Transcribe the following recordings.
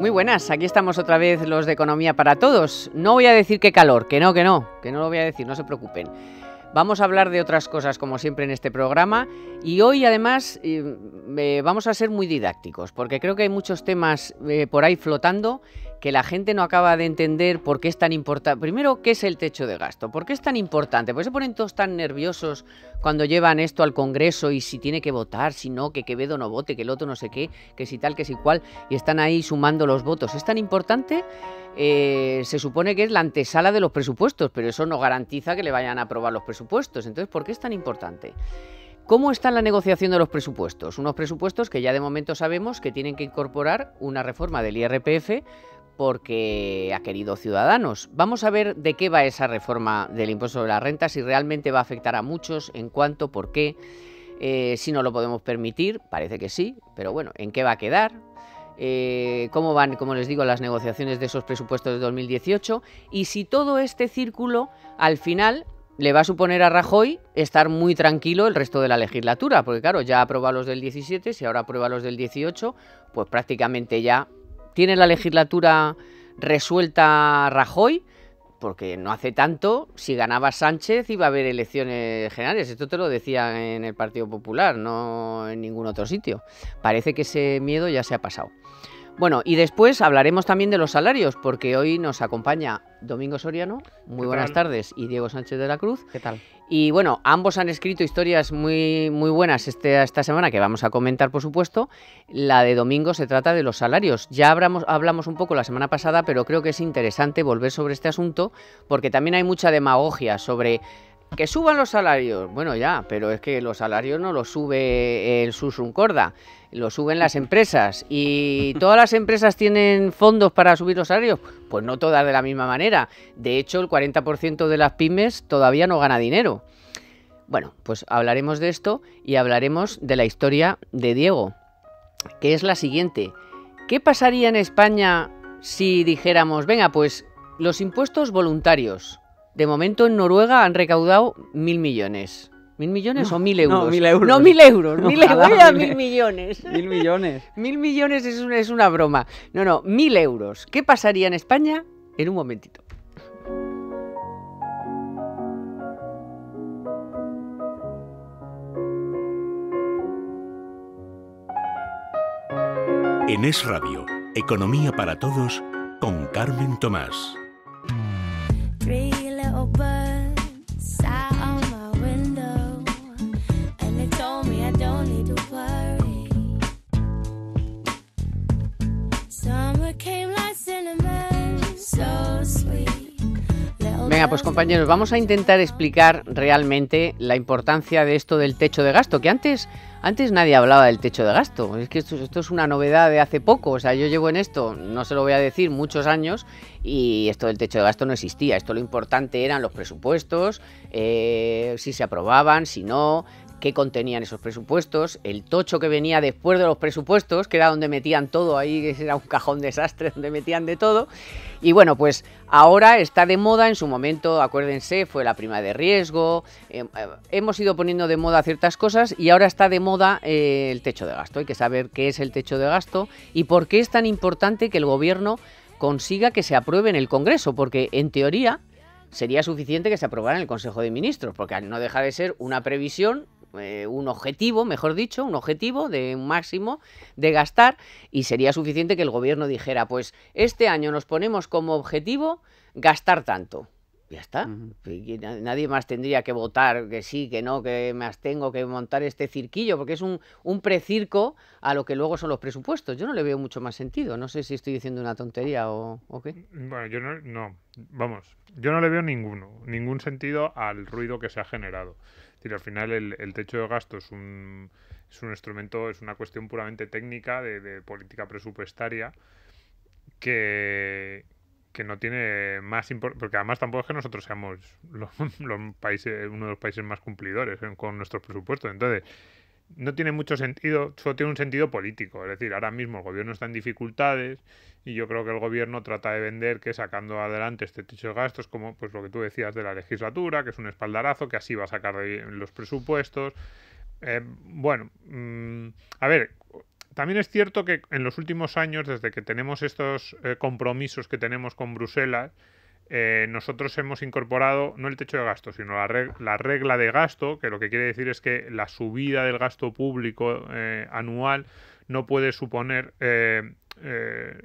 Muy buenas, aquí estamos otra vez los de Economía para Todos. No voy a decir qué calor, que no lo voy a decir, no se preocupen. Vamos a hablar de otras cosas como siempre en este programa y hoy además vamos a ser muy didácticos porque creo que hay muchos temas por ahí flotando que la gente no acaba de entender por qué es tan importante. Primero, ¿qué es el techo de gasto? ¿Por qué es tan importante? ¿Por qué se ponen todos tan nerviosos cuando llevan esto al Congreso y si tiene que votar, si no, que Quevedo no vote, que el otro no sé qué, que si tal, que si cual, y están ahí sumando los votos? ¿Es tan importante? Se supone que es la antesala de los presupuestos, pero eso no garantiza que le vayan a aprobar los presupuestos. Entonces, ¿por qué es tan importante? ¿Cómo está la negociación de los presupuestos? Unos presupuestos que ya de momento sabemos que tienen que incorporar una reforma del IRPF porque ha querido Ciudadanos. Vamos a ver de qué va esa reforma del impuesto sobre la renta, si realmente va a afectar a muchos, en cuánto, por qué, si no lo podemos permitir, parece que sí, pero bueno, ¿en qué va a quedar? Cómo van, como les digo, las negociaciones de esos presupuestos de 2018 y si todo este círculo al final le va a suponer a Rajoy estar muy tranquilo el resto de la legislatura, porque claro, ya aprueba los del 17, si ahora aprueba los del 18, pues prácticamente ya tiene la legislatura resuelta Rajoy, porque no hace tanto, si ganaba Sánchez iba a haber elecciones generales. Esto te lo decía en el Partido Popular, no en ningún otro sitio. Parece que ese miedo ya se ha pasado. Bueno, y después hablaremos también de los salarios, porque hoy nos acompaña Domingo Soriano, muy buenas tardes, y Diego Sánchez de la Cruz. ¿Qué tal? Y bueno, ambos han escrito historias muy buenas esta semana, que vamos a comentar, por supuesto. La de Domingo se trata de los salarios. Ya hablamos un poco la semana pasada, pero creo que es interesante volver sobre este asunto, porque también hay mucha demagogia sobre que suban los salarios. Bueno, ya, pero es que los salarios no los sube el Susun Corda, los suben las empresas. ¿Y todas las empresas tienen fondos para subir los salarios? Pues no todas de la misma manera. De hecho, el 40% de las pymes todavía no gana dinero. Bueno, pues hablaremos de esto y hablaremos de la historia de Diego, que es la siguiente. ¿Qué pasaría en España si dijéramos, venga, pues los impuestos voluntarios? De momento en Noruega han recaudado 1.000 millones. ¿1.000 millones o 1.000 euros? No, 1.000 euros. No, 1.000 euros. Ojalá, 1.000 millones. 1.000 millones. 1.000 millones es una broma. No, 1.000 euros. ¿Qué pasaría en España? En un momentito. En Es Radio, Economía para Todos, con Carmen Tomás. Venga, pues compañeros, vamos a intentar explicar realmente la importancia de esto del techo de gasto, que antes nadie hablaba del techo de gasto. Es que esto es una novedad de hace poco. O sea, yo llevo en esto, no se lo voy a decir, muchos años, y esto del techo de gasto no existía. Esto lo importante eran los presupuestos, si se aprobaban, si no, qué contenían esos presupuestos, el tocho que venía después de los presupuestos, que era donde metían todo ahí, que era un cajón desastre donde metían de todo. Y bueno, pues ahora está de moda, en su momento, acuérdense, fue la prima de riesgo, hemos ido poniendo de moda ciertas cosas y ahora está de moda el techo de gasto. Hay que saber qué es el techo de gasto y por qué es tan importante que el gobierno consiga que se apruebe en el Congreso, porque en teoría sería suficiente que se aprobara en el Consejo de Ministros, porque no deja de ser una previsión, un objetivo, mejor dicho, un objetivo de un máximo de gastar, y sería suficiente que el gobierno dijera, pues este año nos ponemos como objetivo gastar tanto. Ya está. Nadie más tendría que votar que sí, que no, que me abstengo, que montar este cirquillo, porque es un precirco a lo que luego son los presupuestos. Yo no le veo mucho más sentido. No sé si estoy diciendo una tontería o qué. Bueno, yo yo no le veo ningún sentido al ruido que se ha generado. Es decir, al final el techo de gasto es un instrumento, es una cuestión puramente técnica de política presupuestaria que no tiene más importancia, porque además tampoco es que nosotros seamos uno de los países más cumplidores con nuestros presupuestos. Entonces, no tiene mucho sentido, solo tiene un sentido político. Es decir, ahora mismo el gobierno está en dificultades y yo creo que el gobierno trata de vender que sacando adelante este techo de gastos, como pues lo que tú decías de la legislatura, que es un espaldarazo, que así va a sacar los presupuestos. A ver, también es cierto que en los últimos años, desde que tenemos estos compromisos que tenemos con Bruselas, nosotros hemos incorporado no el techo de gasto, sino la regla de gasto, que lo que quiere decir es que la subida del gasto público anual no puede suponer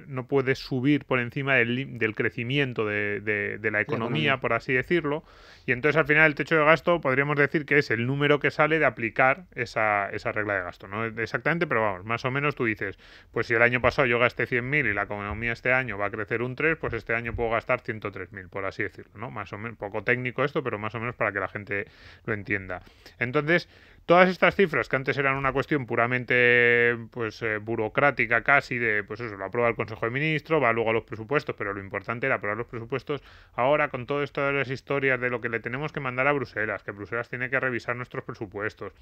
no puede subir por encima del crecimiento de la economía, por así decirlo, y entonces al final el techo de gasto podríamos decir que es el número que sale de aplicar esa regla de gasto, no exactamente, pero vamos, más o menos tú dices, pues si el año pasado yo gasté 100.000 y la economía este año va a crecer un 3, pues este año puedo gastar 103.000, por así decirlo, ¿no? Más o menos, poco técnico esto, pero más o menos para que la gente lo entienda. Entonces, todas estas cifras que antes eran una cuestión puramente pues burocrática casi de pues eso, lo aprueba el Consejo de Ministros, va luego a los presupuestos, pero lo importante era aprobar los presupuestos. Ahora con todo esto de las historias de lo que le tenemos que mandar a Bruselas, que Bruselas tiene que revisar nuestros presupuestos,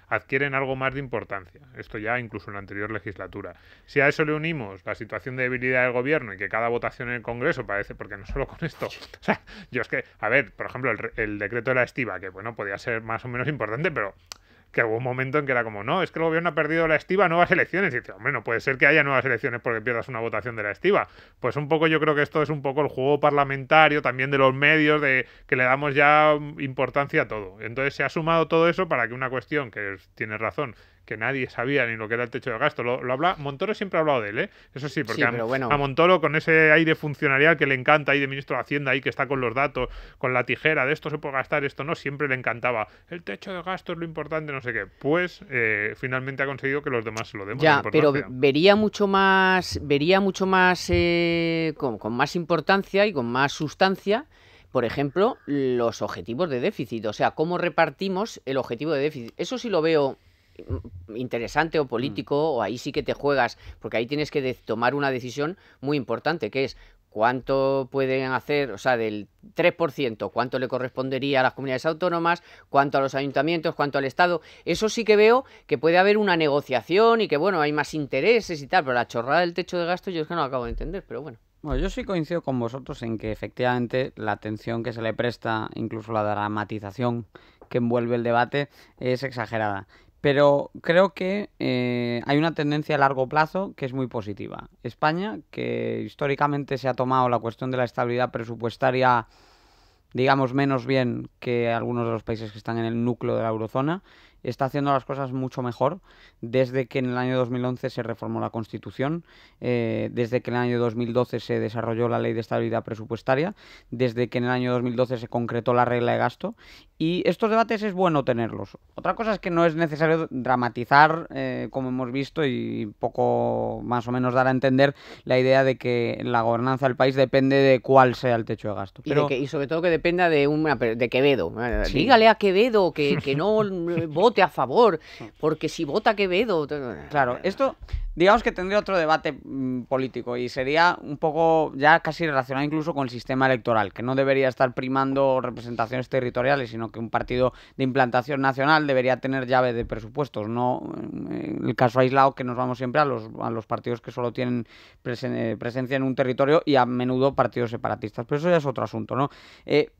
adquieren algo más de importancia. Esto ya incluso en la anterior legislatura. Si a eso le unimos la situación de debilidad del gobierno y que cada votación en el Congreso parece, porque no solo con esto, o sea, yo es que, a ver, por ejemplo, el decreto de la estiba, que bueno, podía ser más o menos importante, pero que hubo un momento en que era como, no, es que el gobierno ha perdido la estiba, nuevas elecciones. Y dice, hombre, no puede ser que haya nuevas elecciones porque pierdas una votación de la estiba. Pues un poco yo creo que esto es un poco el juego parlamentario también de los medios, de que le damos ya importancia a todo. Entonces se ha sumado todo eso para que una cuestión que tiene razón, que nadie sabía ni lo que era el techo de gasto. Lo habla, Montoro siempre ha hablado de él, ¿eh? Eso sí, porque pero bueno, a Montoro con ese aire funcionarial que le encanta ahí de ministro de Hacienda ahí que está con los datos, con la tijera, de esto se puede gastar, esto no, siempre le encantaba. El techo de gasto es lo importante, no sé qué. Pues finalmente ha conseguido que los demás se lo demos. Ya, pero vería mucho más con más importancia y con más sustancia, por ejemplo, los objetivos de déficit. O sea, cómo repartimos el objetivo de déficit. Eso sí lo veo interesante o político, o ahí sí que te juegas, porque ahí tienes que tomar una decisión muy importante, que es cuánto pueden hacer, o sea, del 3%, cuánto le correspondería a las comunidades autónomas, cuánto a los ayuntamientos, cuánto al Estado. Eso sí que veo que puede haber una negociación y que, bueno, hay más intereses y tal, pero la chorrada del techo de gasto yo es que no lo acabo de entender, pero bueno. Bueno, yo sí coincido con vosotros en que efectivamente la atención que se le presta, incluso la dramatización que envuelve el debate, es exagerada. Pero creo que hay una tendencia a largo plazo que es muy positiva. España, que históricamente se ha tomado la cuestión de la estabilidad presupuestaria, digamos, menos bien que algunos de los países que están en el núcleo de la eurozona, está haciendo las cosas mucho mejor desde que en el año 2011 se reformó la Constitución, desde que en el año 2012 se desarrolló la Ley de Estabilidad Presupuestaria, desde que en el año 2012 se concretó la regla de gasto, y estos debates es bueno tenerlos. Otra cosa es que no es necesario dramatizar, como hemos visto, y poco más o menos dar a entender la idea de que la gobernanza del país depende de cuál sea el techo de gasto. Pero... Y sobre todo que dependa de Quevedo. Sí. Dígale a Quevedo que no vote a favor, porque si vota Quevedo... Claro, esto digamos que tendría otro debate político y sería un poco ya casi relacionado incluso con el sistema electoral, que no debería estar primando representaciones territoriales, sino que un partido de implantación nacional debería tener llave de presupuestos, no el caso aislado que nos vamos siempre a los partidos que solo tienen presencia en un territorio y a menudo partidos separatistas, pero eso ya es otro asunto, ¿no?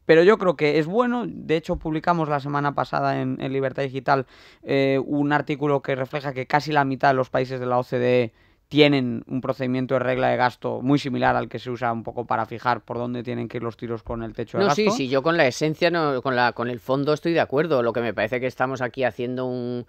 Pero yo creo que es bueno, de hecho publicamos la semana pasada en Libertad Digital un artículo que refleja que casi la mitad de los países de la OCDE tienen un procedimiento de regla de gasto muy similar al que se usa un poco para fijar por dónde tienen que ir los tiros con el techo de gasto. Sí, yo con la esencia, con el fondo estoy de acuerdo. Lo que me parece que estamos aquí haciendo un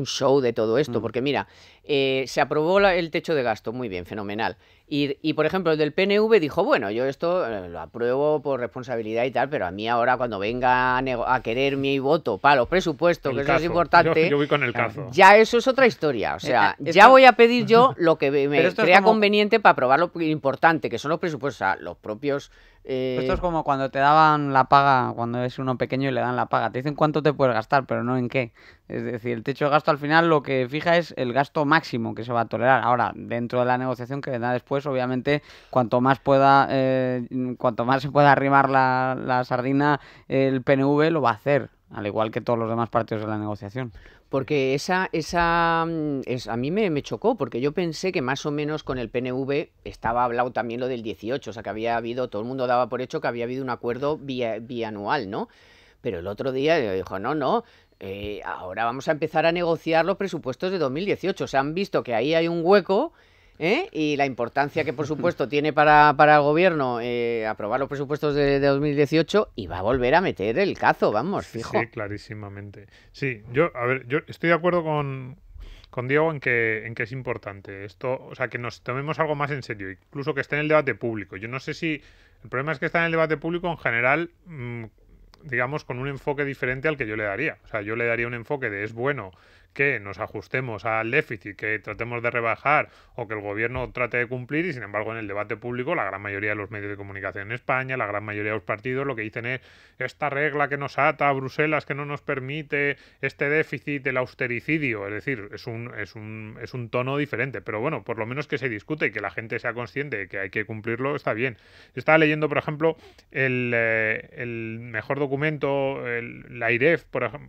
show de todo esto, porque mira, se aprobó el techo de gasto, muy bien, fenomenal. Y por ejemplo, el del PNV dijo, bueno, yo esto lo apruebo por responsabilidad y tal, pero a mí ahora cuando venga a querer mi voto para los presupuestos, que eso es importante, yo voy con el cazo. Ya eso es otra historia. O sea, ya voy a pedir yo lo que me crea conveniente para aprobar lo importante, que son los presupuestos, o sea, los propios... Esto es como cuando te daban la paga, cuando es uno pequeño y le dan la paga. Te dicen cuánto te puedes gastar, pero no en qué. Es decir, el techo de gasto al final lo que fija es el gasto máximo que se va a tolerar. Ahora, dentro de la negociación que vendrá después, obviamente, cuanto más se pueda arrimar la sardina, el PNV lo va a hacer, al igual que todos los demás partidos de la negociación. Porque a mí me chocó, porque yo pensé que más o menos con el PNV estaba hablado también lo del 18, o sea que había habido, todo el mundo daba por hecho que había habido un acuerdo bianual, ¿no? Pero el otro día dijo, no, ahora vamos a empezar a negociar los presupuestos de 2018. Se han visto que ahí hay un hueco, y la importancia que, por supuesto, tiene para el gobierno aprobar los presupuestos de 2018, y va a volver a meter el cazo, vamos, fijo. Sí, clarísimamente. Sí, yo estoy de acuerdo con Diego en que es importante esto, o sea, que nos tomemos algo más en serio, incluso que esté en el debate público. Yo no sé si el problema es que está en el debate público en general, digamos, con un enfoque diferente al que yo le daría. O sea, yo le daría un enfoque de es bueno que nos ajustemos al déficit, que tratemos de rebajar o que el gobierno trate de cumplir, y sin embargo en el debate público la gran mayoría de los medios de comunicación en España, la gran mayoría de los partidos lo que dicen es esta regla que nos ata a Bruselas, que no nos permite este déficit, el austericidio, es decir, es un tono diferente, pero bueno, por lo menos que se discute y que la gente sea consciente de que hay que cumplirlo, está bien. Estaba leyendo, por ejemplo, el mejor documento, la IREF, por ejemplo,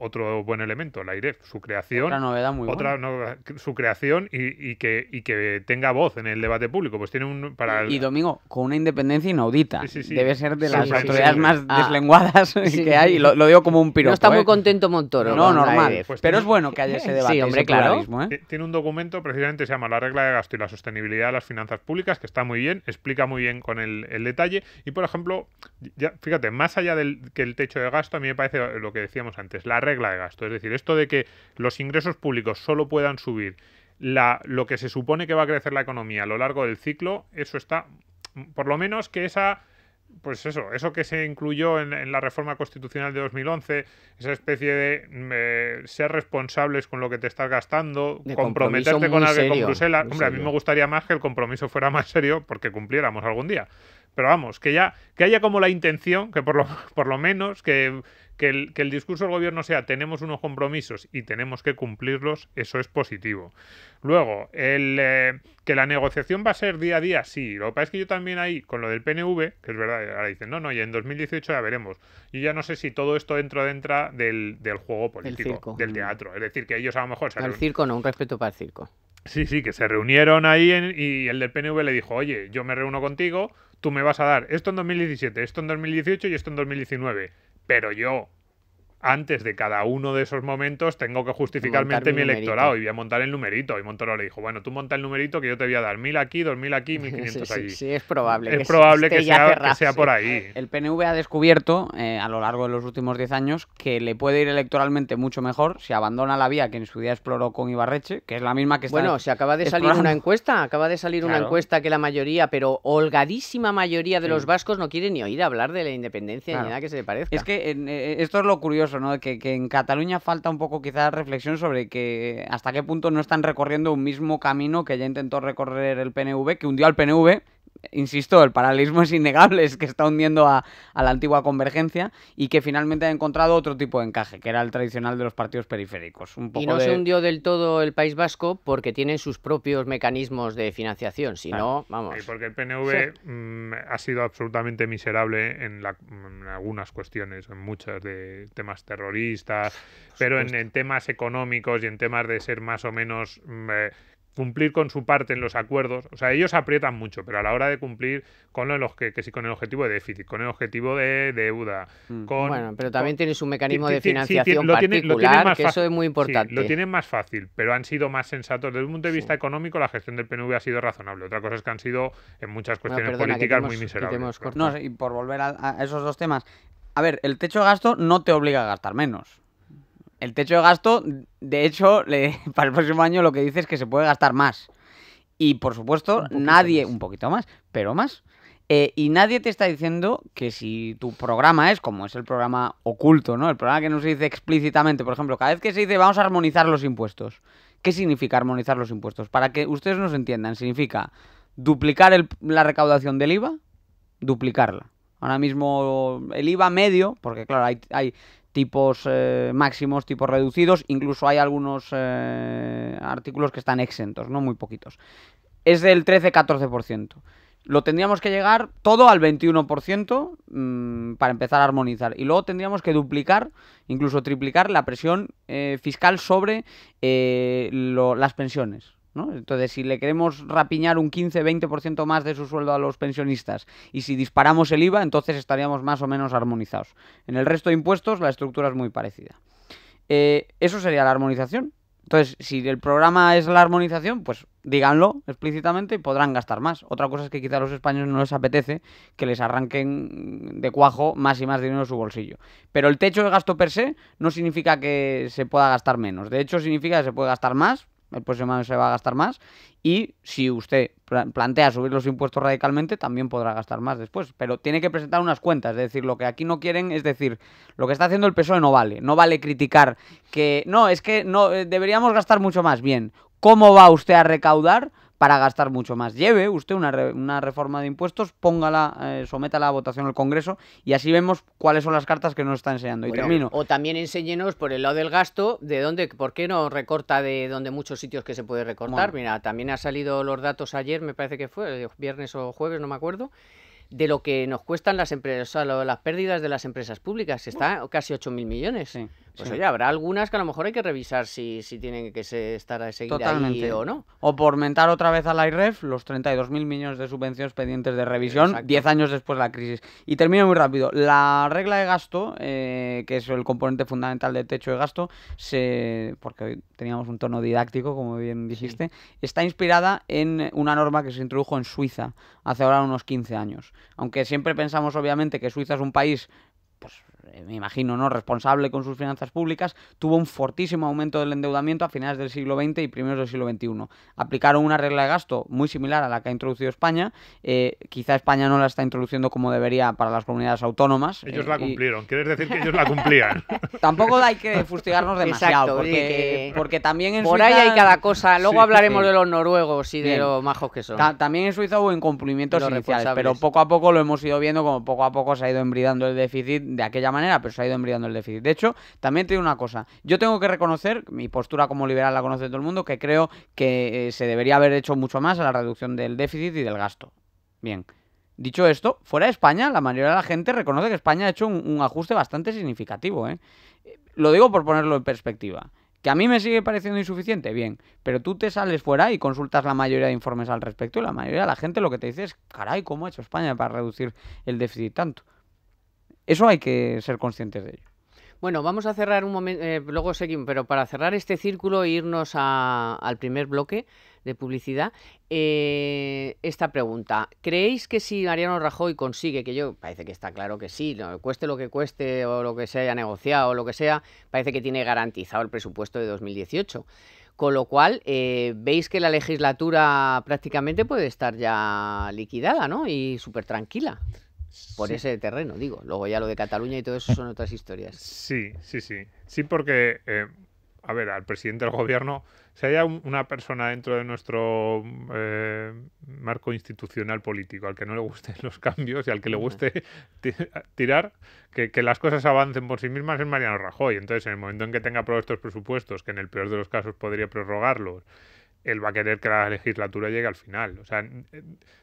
otro buen elemento, la IREF, su creación. Otra novedad muy buena. Su creación y que tenga voz en el debate público. Pues tiene un... Y Domingo, con una independencia inaudita. Sí. Debe ser de las autoridades más deslenguadas que hay. Y lo digo como un piropo. No está muy contento Montoro. No, normal. Pues pero es bueno que haya ese debate. Sí, hombre, claro. Tiene un documento, precisamente se llama La regla de gasto y la sostenibilidad de las finanzas públicas, que está muy bien, explica muy bien con el detalle. Y, por ejemplo, ya, fíjate, más allá que el techo de gasto, a mí me parece lo que decíamos antes, la regla de gasto. Es decir, esto de que los ingresos públicos solo puedan subir lo que se supone que va a crecer la economía a lo largo del ciclo, eso está, por lo menos que eso que se incluyó en la reforma constitucional de 2011, esa especie de ser responsables con lo que te estás gastando, de comprometerte con algo con Bruselas. Hombre, serio. a mí me gustaría más que el compromiso fuera más serio porque cumpliéramos algún día. Pero vamos, que haya como la intención, que por lo menos que el discurso del gobierno sea tenemos unos compromisos y tenemos que cumplirlos, eso es positivo. Luego, que la negociación va a ser día a día, sí. Lo que pasa es que yo también ahí, con lo del PNV, que es verdad, ahora dicen, no, y en 2018 ya veremos. Yo ya no sé si todo esto entra del juego político, del teatro. Es decir, que ellos a lo mejor... Al circo no, un respeto para el circo. Sí, que se reunieron ahí y el del PNV le dijo, oye, yo me reúno contigo, tú me vas a dar esto en 2017, esto en 2018 y esto en 2019. Pero yo, antes de cada uno de esos momentos, tengo que justificar mi electorado y voy a montar el numerito. Y Montoro le dijo, bueno, tú monta el numerito que yo te voy a dar 1.000 aquí, 2.000 aquí, 1.500 allí. Sí, es probable. Es probable que sea por ahí. El PNV ha descubierto, a lo largo de los últimos 10 años, que le puede ir electoralmente mucho mejor si abandona la vía que en su día exploró con Ibarretxe, que es la misma que está... Bueno, se acaba de salir una encuesta, una encuesta que la mayoría, pero holgadísima mayoría de los vascos no quieren ni oír hablar de la independencia ni nada que se le parezca. Es que esto es lo curioso, ¿no? Que en Cataluña falta un poco quizás reflexión sobre que hasta qué punto no están recorriendo un mismo camino que ya intentó recorrer el PNV, que hundió al PNV. Insisto, el paralelismo es innegable, es que está hundiendo a la antigua convergencia y que finalmente ha encontrado otro tipo de encaje, que era el tradicional de los partidos periféricos. Y no se hundió del todo el País Vasco porque tiene sus propios mecanismos de financiación, si no, vamos... Y porque el PNV ha sido absolutamente miserable en algunas cuestiones, en muchas de temas terroristas, pero en temas económicos y en temas de ser más o menos... cumplir con su parte en los acuerdos, o sea, ellos aprietan mucho, pero a la hora de cumplir con el objetivo de déficit, con el objetivo de deuda, bueno, pero también tiene su mecanismo de financiación particular, que eso es muy importante. Sí, lo tienen más fácil, pero han sido más sensatos. Desde un punto de vista económico, la gestión del PNV ha sido razonable. Otra cosa es que han sido, en muchas cuestiones políticas, muy miserables. No, y por volver a esos dos temas, a ver, el techo de gasto no te obliga a gastar menos. El techo de gasto, de hecho, para el próximo año lo que dice es que se puede gastar más. Y, por supuesto, un poquito más, pero más. Y nadie te está diciendo que si tu programa es, como es el programa oculto, ¿no? El programa que no se dice explícitamente, por ejemplo, cada vez que se dice vamos a armonizar los impuestos. ¿Qué significa armonizar los impuestos? Para que ustedes nos entiendan, significa duplicar la recaudación del IVA, duplicarla. Ahora mismo el IVA medio, porque claro, hay tipos máximos, tipos reducidos, incluso hay algunos artículos que están exentos, no muy poquitos. Es del 13-14%. Lo tendríamos que llegar todo al 21% para empezar a armonizar. Y luego tendríamos que duplicar, incluso triplicar la presión fiscal sobre las pensiones, ¿no? Entonces, si le queremos rapiñar un 15-20% más de su sueldo a los pensionistas y si disparamos el IVA, entonces estaríamos más o menos armonizados. En el resto de impuestos la estructura es muy parecida. Eso sería la armonización. Entonces, si el programa es la armonización, pues díganlo explícitamente y podrán gastar más. Otra cosa es que quizá a los españoles no les apetece que les arranquen de cuajo más y más dinero de su bolsillo. Pero el techo de gasto per se no significa que se pueda gastar menos. De hecho, significa que se puede gastar más. El próximo año se va a gastar más y si usted plantea subir los impuestos radicalmente también podrá gastar más después, pero tiene que presentar unas cuentas, es decir, lo que aquí no quieren es decir, lo que está haciendo el PSOE no vale criticar que no, es que no deberíamos gastar mucho más, bien, ¿cómo va usted a recaudar para gastar mucho más? Lleve usted una reforma de impuestos, póngala, sométala a votación al Congreso y así vemos cuáles son las cartas que nos está enseñando. Bueno, y termino. O también enséñenos por el lado del gasto, de dónde, por qué no recorta de donde muchos sitios que se puede recortar. Bueno. Mira, también ha salido los datos ayer, me parece que fue, viernes o jueves, no me acuerdo, de lo que nos cuestan las empresas, o sea, las pérdidas de las empresas públicas. Está casi 8.000 millones. Sí, Pues sí. oye, habrá algunas que a lo mejor hay que revisar si tienen que estar a seguir ahí o no. O por mentar otra vez a la IREF los 32.000 millones de subvenciones pendientes de revisión, Exacto. 10 años después de la crisis. Y termino muy rápido. La regla de gasto, que es el componente fundamental del techo de gasto, porque hoy teníamos un tono didáctico, como bien dijiste, está inspirada en una norma que se introdujo en Suiza hace ahora unos 15 años. Aunque siempre pensamos, obviamente, que Suiza es un país, pues me imagino, ¿no?, responsable con sus finanzas públicas, tuvo un fortísimo aumento del endeudamiento a finales del siglo XX y primeros del siglo XXI. Aplicaron una regla de gasto muy similar a la que ha introducido España. Quizá España no la está introduciendo como debería para las comunidades autónomas. Ellos la cumplieron. ¿Quieres decir que ellos la cumplían? Tampoco hay que fustigarnos demasiado, Exacto, porque también en por Suiza... ahí hay cada cosa. Luego Sí, hablaremos sí. de los noruegos y de Bien. lo majos que son. También en Suiza hubo incumplimientos Los iniciales, responsables. pero poco a poco lo hemos ido viendo como poco a poco se ha ido embridando el déficit de aquella manera, pero se ha ido embridando el déficit. De hecho, también te digo una cosa, yo tengo que reconocer, mi postura como liberal la conoce todo el mundo, que creo que se debería haber hecho mucho más a la reducción del déficit y del gasto. Bien. Dicho esto, fuera de España, la mayoría de la gente reconoce que España ha hecho un ajuste bastante significativo, ¿eh? Lo digo por ponerlo en perspectiva. ¿Que a mí me sigue pareciendo insuficiente? Bien, pero tú te sales fuera y consultas la mayoría de informes al respecto y la mayoría de la gente lo que te dice es, caray, ¿cómo ha hecho España para reducir el déficit tanto? Eso hay que ser conscientes de ello. Bueno, vamos a cerrar un momento, luego seguimos, pero para cerrar este círculo e irnos al primer bloque de publicidad, esta pregunta. ¿Creéis que si Mariano Rajoy consigue, que yo parece que está claro que sí, cueste lo que cueste o lo que se haya negociado o lo que sea, parece que tiene garantizado el presupuesto de 2018? Con lo cual, veis que la legislatura prácticamente puede estar ya liquidada, ¿no? Y súper tranquila. Por ese terreno, digo. Luego ya lo de Cataluña y todo eso son otras historias. Sí. Sí, porque, a ver, al presidente del gobierno, si haya una persona dentro de nuestro marco institucional político al que no le gusten los cambios y al que le guste tirar, que las cosas avancen por sí mismas, es Mariano Rajoy. Entonces, en el momento en que tenga aprobados estos presupuestos, que en el peor de los casos podría prorrogarlos, él va a querer que la legislatura llegue al final. O sea,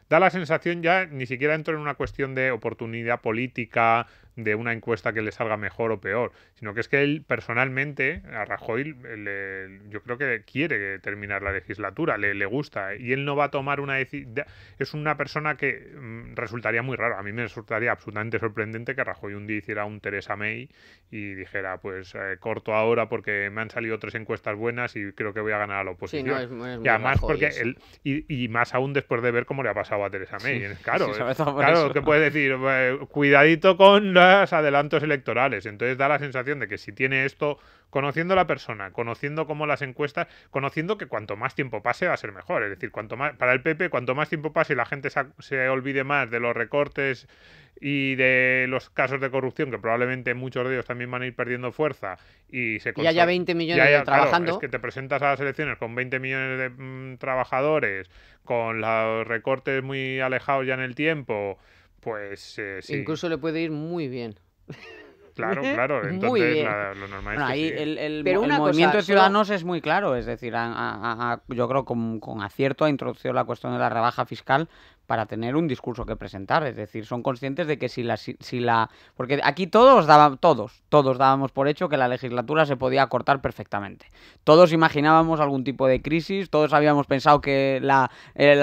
da la sensación ya, ni siquiera entro en una cuestión de oportunidad política, de una encuesta que le salga mejor o peor, sino que es que él personalmente, a Rajoy, yo creo que quiere terminar la legislatura, le gusta, y él no va a tomar una decisión. Es una persona que resultaría muy raro. A mí me resultaría absolutamente sorprendente que Rajoy un día hiciera un Theresa May y dijera, pues corto ahora porque me han salido 3 encuestas buenas y creo que voy a ganar a la oposición. Sí, no, es muy y además Rajoy porque eso. y más aún después de ver cómo le ha pasado a Theresa May. Sí, Claro, sí, sobre todo por claro, eso. que puede decir, cuidadito con los adelantos electorales. Entonces da la sensación de que si tiene esto, conociendo a la persona, conociendo cómo las encuestas, conociendo que cuanto más tiempo pase va a ser mejor. Es decir, cuanto más, para el PP, cuanto más tiempo pase y la gente se olvide más de los recortes y de los casos de corrupción, que probablemente muchos de ellos también van a ir perdiendo fuerza y haya 20 millones trabajando. Claro, es que te presentas a las elecciones con 20 millones de trabajadores, con los recortes muy alejados ya en el tiempo, pues sí. Incluso le puede ir muy bien. Claro, entonces Muy bien. lo normal Bueno, es ahí que sí. el Pero una movimiento cosa, de Ciudadanos es muy claro, es decir, yo creo con acierto ha introducido la cuestión de la rebaja fiscal para tener un discurso que presentar, es decir, son conscientes de que porque aquí todos dábamos por hecho que la legislatura se podía acortar perfectamente. Todos imaginábamos algún tipo de crisis, todos habíamos pensado que la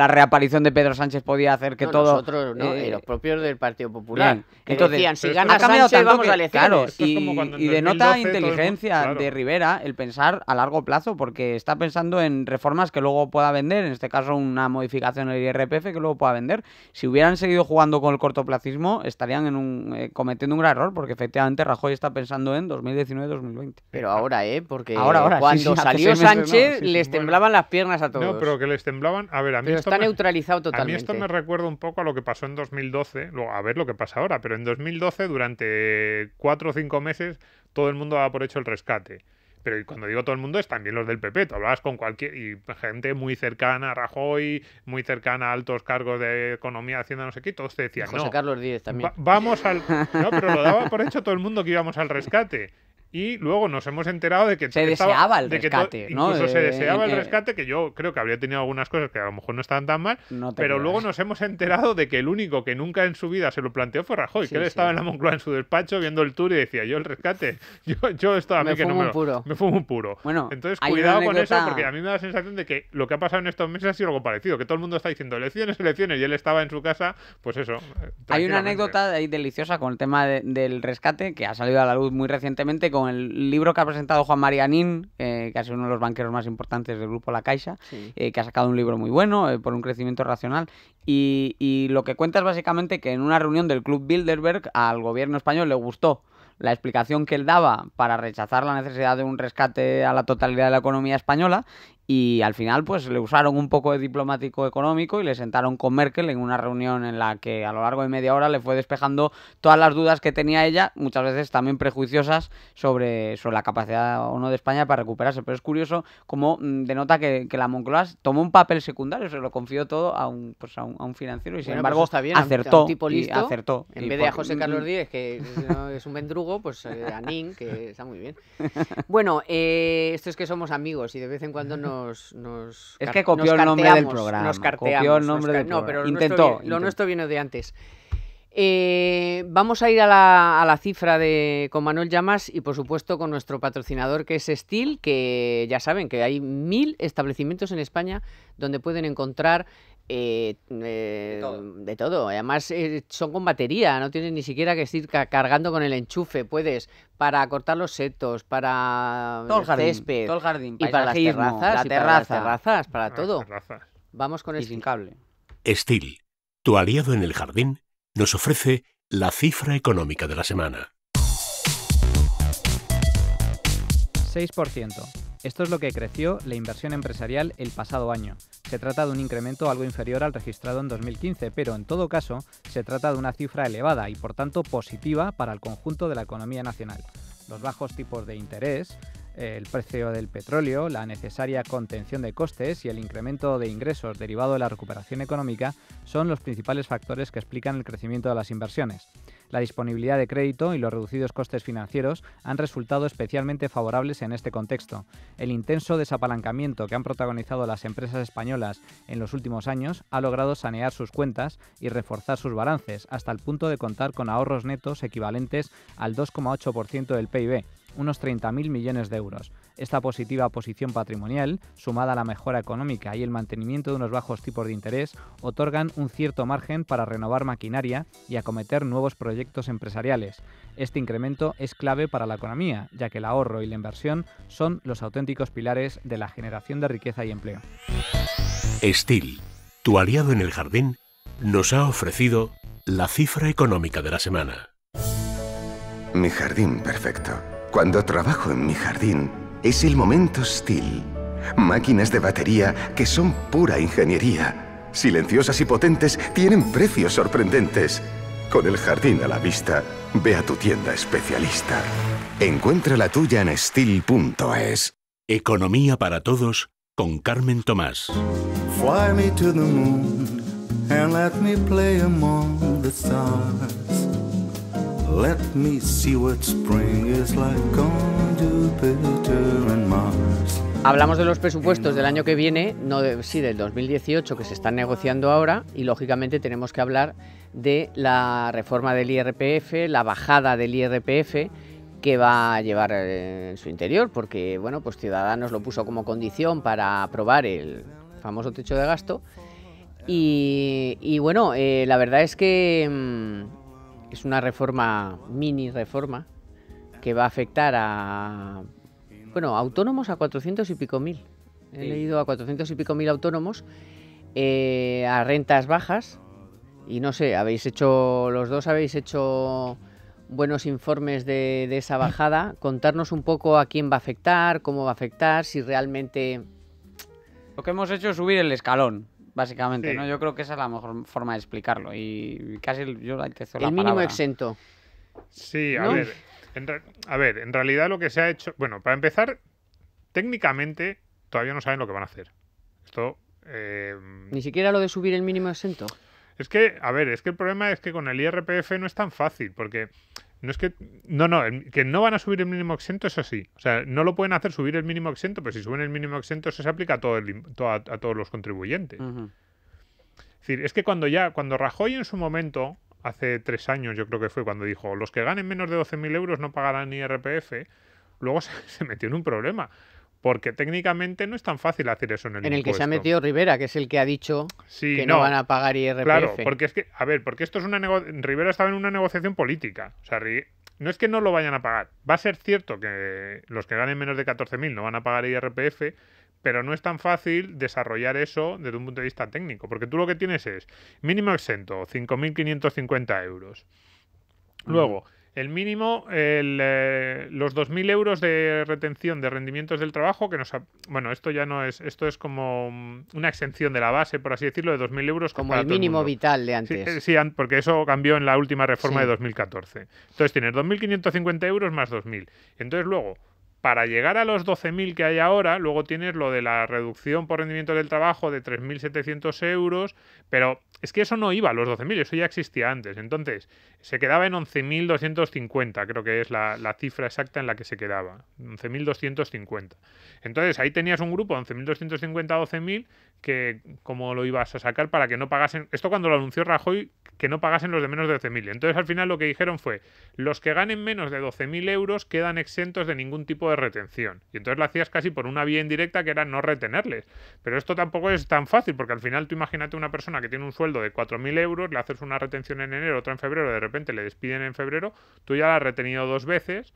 reaparición de Pedro Sánchez podía hacer que No, todo... nosotros, ¿no? Y los propios del Partido Popular. Bien. Que Entonces, decían, si pero gana ha cambiado Sánchez, tanto vamos que, a elecciones. claro, Esto es como cuando en y denota 2012 todo el mundo- inteligencia claro. de Rivera el pensar a largo plazo, porque está pensando en reformas que luego pueda vender, en este caso una modificación del IRPF que luego pueda vender. Si hubieran seguido jugando con el cortoplacismo, estarían cometiendo un gran error, porque efectivamente Rajoy está pensando en 2019-2020. Pero ahora, porque Ahora, cuando sí, hace salió 6 meses no, Sánchez sí, sí. les temblaban las piernas a todos. No, pero que les temblaban. A ver, a mí Pero esto está me- neutralizado A mí totalmente. esto me recuerda un poco a lo que pasó en 2012, a ver lo que pasa ahora, pero en 2012 durante 4 o 5 meses todo el mundo daba por hecho el rescate. Pero y cuando digo todo el mundo es también los del PP, tú hablabas con cualquier y gente muy cercana a Rajoy, muy cercana a altos cargos de economía, hacienda, no sé qué, y todos te decían, José no, Carlos Díez también. vamos al... No, pero lo daba por hecho todo el mundo que íbamos al rescate. Y luego nos hemos enterado de que Se deseaba el de que rescate, ¿no? incluso se deseaba el rescate, que yo creo que habría tenido algunas cosas que a lo mejor no estaban tan mal, No te pero creas. luego nos hemos enterado de que el único que nunca en su vida se lo planteó fue Rajoy, Sí, que él sí. estaba en la Moncloa en su despacho viendo el tour y decía, yo el rescate, yo esto a mí Me que no fumo me un lo... puro. Me fumo un puro. Bueno, Entonces hay una cuidado con eso, anécdota- porque a mí me da la sensación de que lo que ha pasado en estos meses ha sido algo parecido, que todo el mundo está diciendo elecciones, y él estaba en su casa, pues eso. Hay una tranquilamente. anécdota ahí deliciosa con el tema del rescate que ha salido a la luz muy recientemente con el libro que ha presentado Juan María Nin, que ha sido uno de los banqueros más importantes del grupo La Caixa, Sí. que ha sacado un libro muy bueno por un crecimiento racional. Y lo que cuenta es básicamente que en una reunión del Club Bilderberg al gobierno español le gustó la explicación que él daba para rechazar la necesidad de un rescate a la totalidad de la economía española, y al final pues le usaron un poco de diplomático económico y le sentaron con Merkel en una reunión en la que a lo largo de media hora le fue despejando todas las dudas que tenía ella, muchas veces también prejuiciosas sobre la capacidad o no de España para recuperarse. Pero es curioso cómo denota que la Moncloa tomó un papel secundario, se lo confió todo a un financiero y sin Bueno, embargo pues está bien, a acertó. un tipo listo, acertó. En Y vez de a José Carlos Díez, que es un mendrugo, pues a Nin, que está muy bien. Bueno, esto es que somos amigos y de vez en cuando Es que copió el nombre del programa, Nos carteamos. copió el nombre del No, pero programa. lo nuestro viene de antes. Vamos a ir a la cifra con Manuel Llamas y por supuesto con nuestro patrocinador que es Steel, que ya saben que hay 1000 establecimientos en España donde pueden encontrar de todo. Además son con batería, no tienes ni siquiera que ir cargando con el enchufe. Puedes para cortar los setos, para todo el jardín, césped, todo el jardín, y para las paisajismo, terrazas, la y para las terraza terrazas, para Las todo. terrazas. Vamos con y Steel. sin cable. Steel, tu aliado en el jardín, nos ofrece la cifra económica de la semana. 6%. Esto es lo que creció la inversión empresarial el pasado año. Se trata de un incremento algo inferior al registrado en 2015, pero en todo caso se trata de una cifra elevada y por tanto positiva para el conjunto de la economía nacional. Los bajos tipos de interés, el precio del petróleo, la necesaria contención de costes y el incremento de ingresos derivado de la recuperación económica son los principales factores que explican el crecimiento de las inversiones. La disponibilidad de crédito y los reducidos costes financieros han resultado especialmente favorables en este contexto. El intenso desapalancamiento que han protagonizado las empresas españolas en los últimos años ha logrado sanear sus cuentas y reforzar sus balances, hasta el punto de contar con ahorros netos equivalentes al 2,8% del PIB, unos 30.000 millones de euros. Esta positiva posición patrimonial, sumada a la mejora económica y el mantenimiento de unos bajos tipos de interés, otorgan un cierto margen para renovar maquinaria y acometer nuevos proyectos empresariales. Este incremento es clave para la economía, ya que el ahorro y la inversión son los auténticos pilares de la generación de riqueza y empleo. Steel, tu aliado en el jardín, nos ha ofrecido la cifra económica de la semana. Mi jardín perfecto. Cuando trabajo en mi jardín, es el momento Steel. Máquinas de batería que son pura ingeniería. Silenciosas y potentes, tienen precios sorprendentes. Con el jardín a la vista, ve a tu tienda especialista. Encuentra la tuya en steel.es. Economía para todos con Carmen Tomás. Fly me to the moon and let me play among the stars. Let me see what spring is like on Jupiter and Mars. Hablamos de los presupuestos del año que viene, sí, del 2018, que se están negociando ahora, y lógicamente tenemos que hablar de la reforma del IRPF, la bajada del IRPF que va a llevar en su interior, porque bueno, pues Ciudadanos lo puso como condición para aprobar el famoso techo de gasto, y bueno, la verdad es que es una reforma, mini reforma, que va a afectar a... Bueno, autónomos a 400 y pico mil. He leído a 400 y pico mil autónomos, a rentas bajas. Y no sé, los dos habéis hecho buenos informes de esa bajada. Contarnos un poco a quién va a afectar, cómo va a afectar, si realmente... Lo que hemos hecho es subir el escalón, básicamente, Sí. ¿no? Yo creo que esa es la mejor forma de explicarlo. Y casi yo la la El mínimo palabra. exento. Sí, ¿No? a ver, en realidad lo que se ha hecho... Bueno, para empezar, técnicamente todavía no saben lo que van a hacer. Esto... Ni siquiera lo de subir el mínimo exento. Es que, a ver, es que el problema es que con el IRPF no es tan fácil, porque no es que... que no van a subir el mínimo exento, eso sí. O sea, no lo pueden hacer subir el mínimo exento, pero si suben el mínimo exento eso se aplica a, a todos los contribuyentes. Ujú. Es decir, es que cuando Rajoy en su momento, hace 3 años yo creo que fue, cuando dijo, los que ganen menos de 12.000 euros no pagarán IRPF, luego se metió en un problema. Porque técnicamente no es tan fácil hacer eso en el En el que se ha impuesto. metido Rivera, que es el que ha dicho Sí, que no van a pagar IRPF. Claro, porque es que, a ver, porque esto es Rivera estaba en una negociación política. O sea, no es que no lo vayan a pagar. Va a ser cierto que los que ganen menos de 14.000 no van a pagar IRPF, pero no es tan fácil desarrollar eso desde un punto de vista técnico. Porque tú lo que tienes es mínimo exento, 5.550 euros. Luego, el mínimo, los 2.000 euros de retención de rendimientos del trabajo, que bueno, esto ya no es, esto es como una exención de la base, por así decirlo, de 2.000 euros. Como el mínimo vital de antes. Sí, porque eso cambió en la última reforma Sí. de 2014. Entonces tienes 2.550 euros más 2.000. Entonces luego, para llegar a los 12.000 que hay ahora, luego tienes lo de la reducción por rendimiento del trabajo de 3.700 euros, pero es que eso no iba a los 12.000, eso ya existía antes. Entonces, se quedaba en 11.250, creo que es la cifra exacta en la que se quedaba, 11.250. Entonces, ahí tenías un grupo, 11.250 a 12.000, que cómo lo ibas a sacar para que no pagasen... Esto cuando lo anunció Rajoy, que no pagasen los de menos de 12.000. Entonces, al final lo que dijeron fue, los que ganen menos de 12.000 euros quedan exentos de ningún tipo de retención. Y entonces lo hacías casi por una vía indirecta, que era no retenerles. Pero esto tampoco es tan fácil, porque al final tú imagínate una persona que tiene un sueldo de 4.000 euros, le haces una retención en enero, otra en febrero, de repente le despiden en febrero, tú ya la has retenido 2 veces.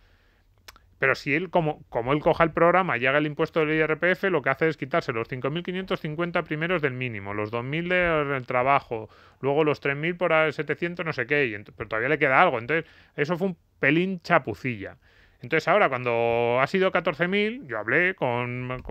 Pero si él, como él coja el programa y haga el impuesto del IRPF, lo que hace es quitarse los 5.550 primeros del mínimo, los 2.000 del trabajo, luego los 3.000 por 700 no sé qué, pero todavía le queda algo. Entonces, eso fue un pelín chapucilla. Entonces ahora, cuando ha sido 14.000, yo hablé con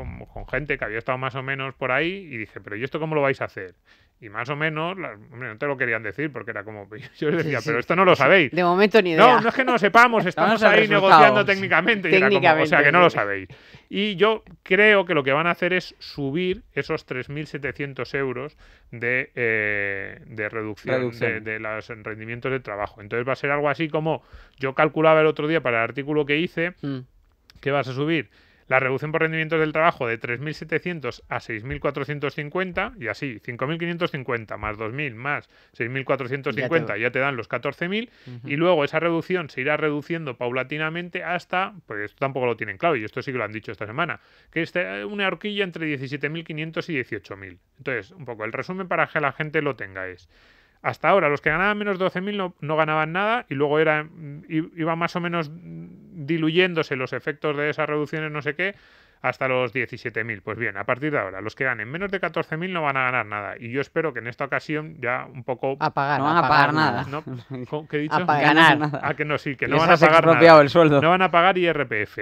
gente que había estado más o menos por ahí y dije, pero ¿y esto cómo lo vais a hacer? Y más o menos, hombre, no te lo querían decir porque era como... Yo les decía, Sí, pero sí. esto no lo sabéis. De momento ni idea. No es que no lo sepamos, estamos Vamos a ahí resultados. negociando técnicamente. Y era como, o sea, que no lo Técnicamente, sabéis. Y yo creo que lo que van a hacer es subir esos 3.700 euros de reducción de los rendimientos de trabajo. Entonces va a ser algo así como, yo calculaba el otro día para el artículo que hice, que vas a subir la reducción por rendimientos del trabajo de 3.700 a 6.450 y así, 5.550 más 2.000 más 6.450 ya te dan los 14.000 y luego esa reducción se irá reduciendo paulatinamente hasta, pues esto tampoco lo tienen claro y esto sí que lo han dicho esta semana, que es una horquilla entre 17.500 y 18.000. Entonces, un poco el resumen para que la gente lo tenga es: hasta ahora los que ganaban menos de 12.000 no ganaban nada y luego iba más o menos diluyéndose los efectos de esas reducciones no sé qué hasta los 17.000. Pues bien, a partir de ahora los que ganen menos de 14.000 no van a ganar nada y yo espero que en esta ocasión ya un poco... A pagar, No van a pagar nada. ¿No? ¿Qué he dicho? A ganar. Ah, que no, sí, que no Les van a has pagar expropiado nada. el sueldo. No van a pagar IRPF.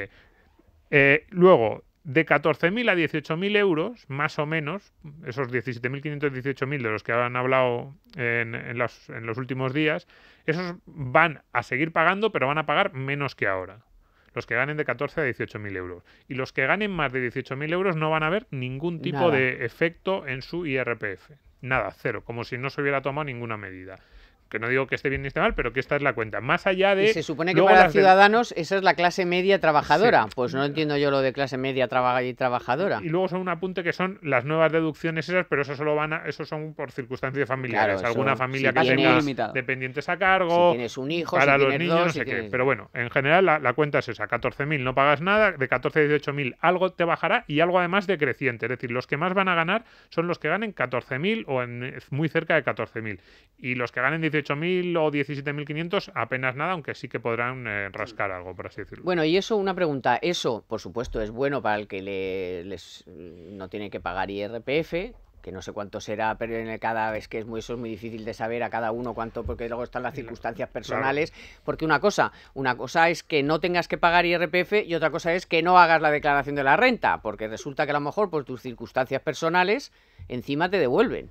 Luego, de 14.000 a 18.000 euros, más o menos, esos 17.500 y 18.000 de los que han hablado en los últimos días, esos van a seguir pagando, pero van a pagar menos que ahora. Los que ganen de 14 a 18.000 euros. Y los que ganen más de 18.000 euros no van a ver ningún tipo Nada. de efecto en su IRPF. Nada, cero, como si no se hubiera tomado ninguna medida. que no digo que esté bien ni esté mal, pero que esta es la cuenta. Más allá de... Y se supone que luego para las de- Ciudadanos esa es la clase media trabajadora. Sí. Pues no entiendo yo lo de clase media y trabajadora. Y luego son un apunte que son las nuevas deducciones esas, pero eso solo eso son por circunstancias familiares. Claro, eso, Alguna familia si que tenga tienes- limitado. dependientes a cargo, Si tienes un hijo, para si los tienes niños, dos, no si sé qué. tienes- Pero bueno, en general la cuenta es esa, 14.000 no pagas nada, de 14 a 18.000 algo te bajará y algo además decreciente. Es decir, los que más van a ganar son los que ganen 14.000 o muy cerca de 14.000. Y los que ganen 18.000 o 17.500 apenas nada, aunque sí que podrán rascar algo, por así decirlo. Bueno, y eso, una pregunta. Eso, por supuesto, es bueno para el que no tiene que pagar IRPF, que no sé cuánto será, pero cada vez que eso es muy difícil de saber a cada uno cuánto, porque luego están las circunstancias personales. Porque una cosa es que no tengas que pagar IRPF y otra cosa es que no hagas la declaración de la renta, porque resulta que a lo mejor por tus circunstancias personales encima te devuelven.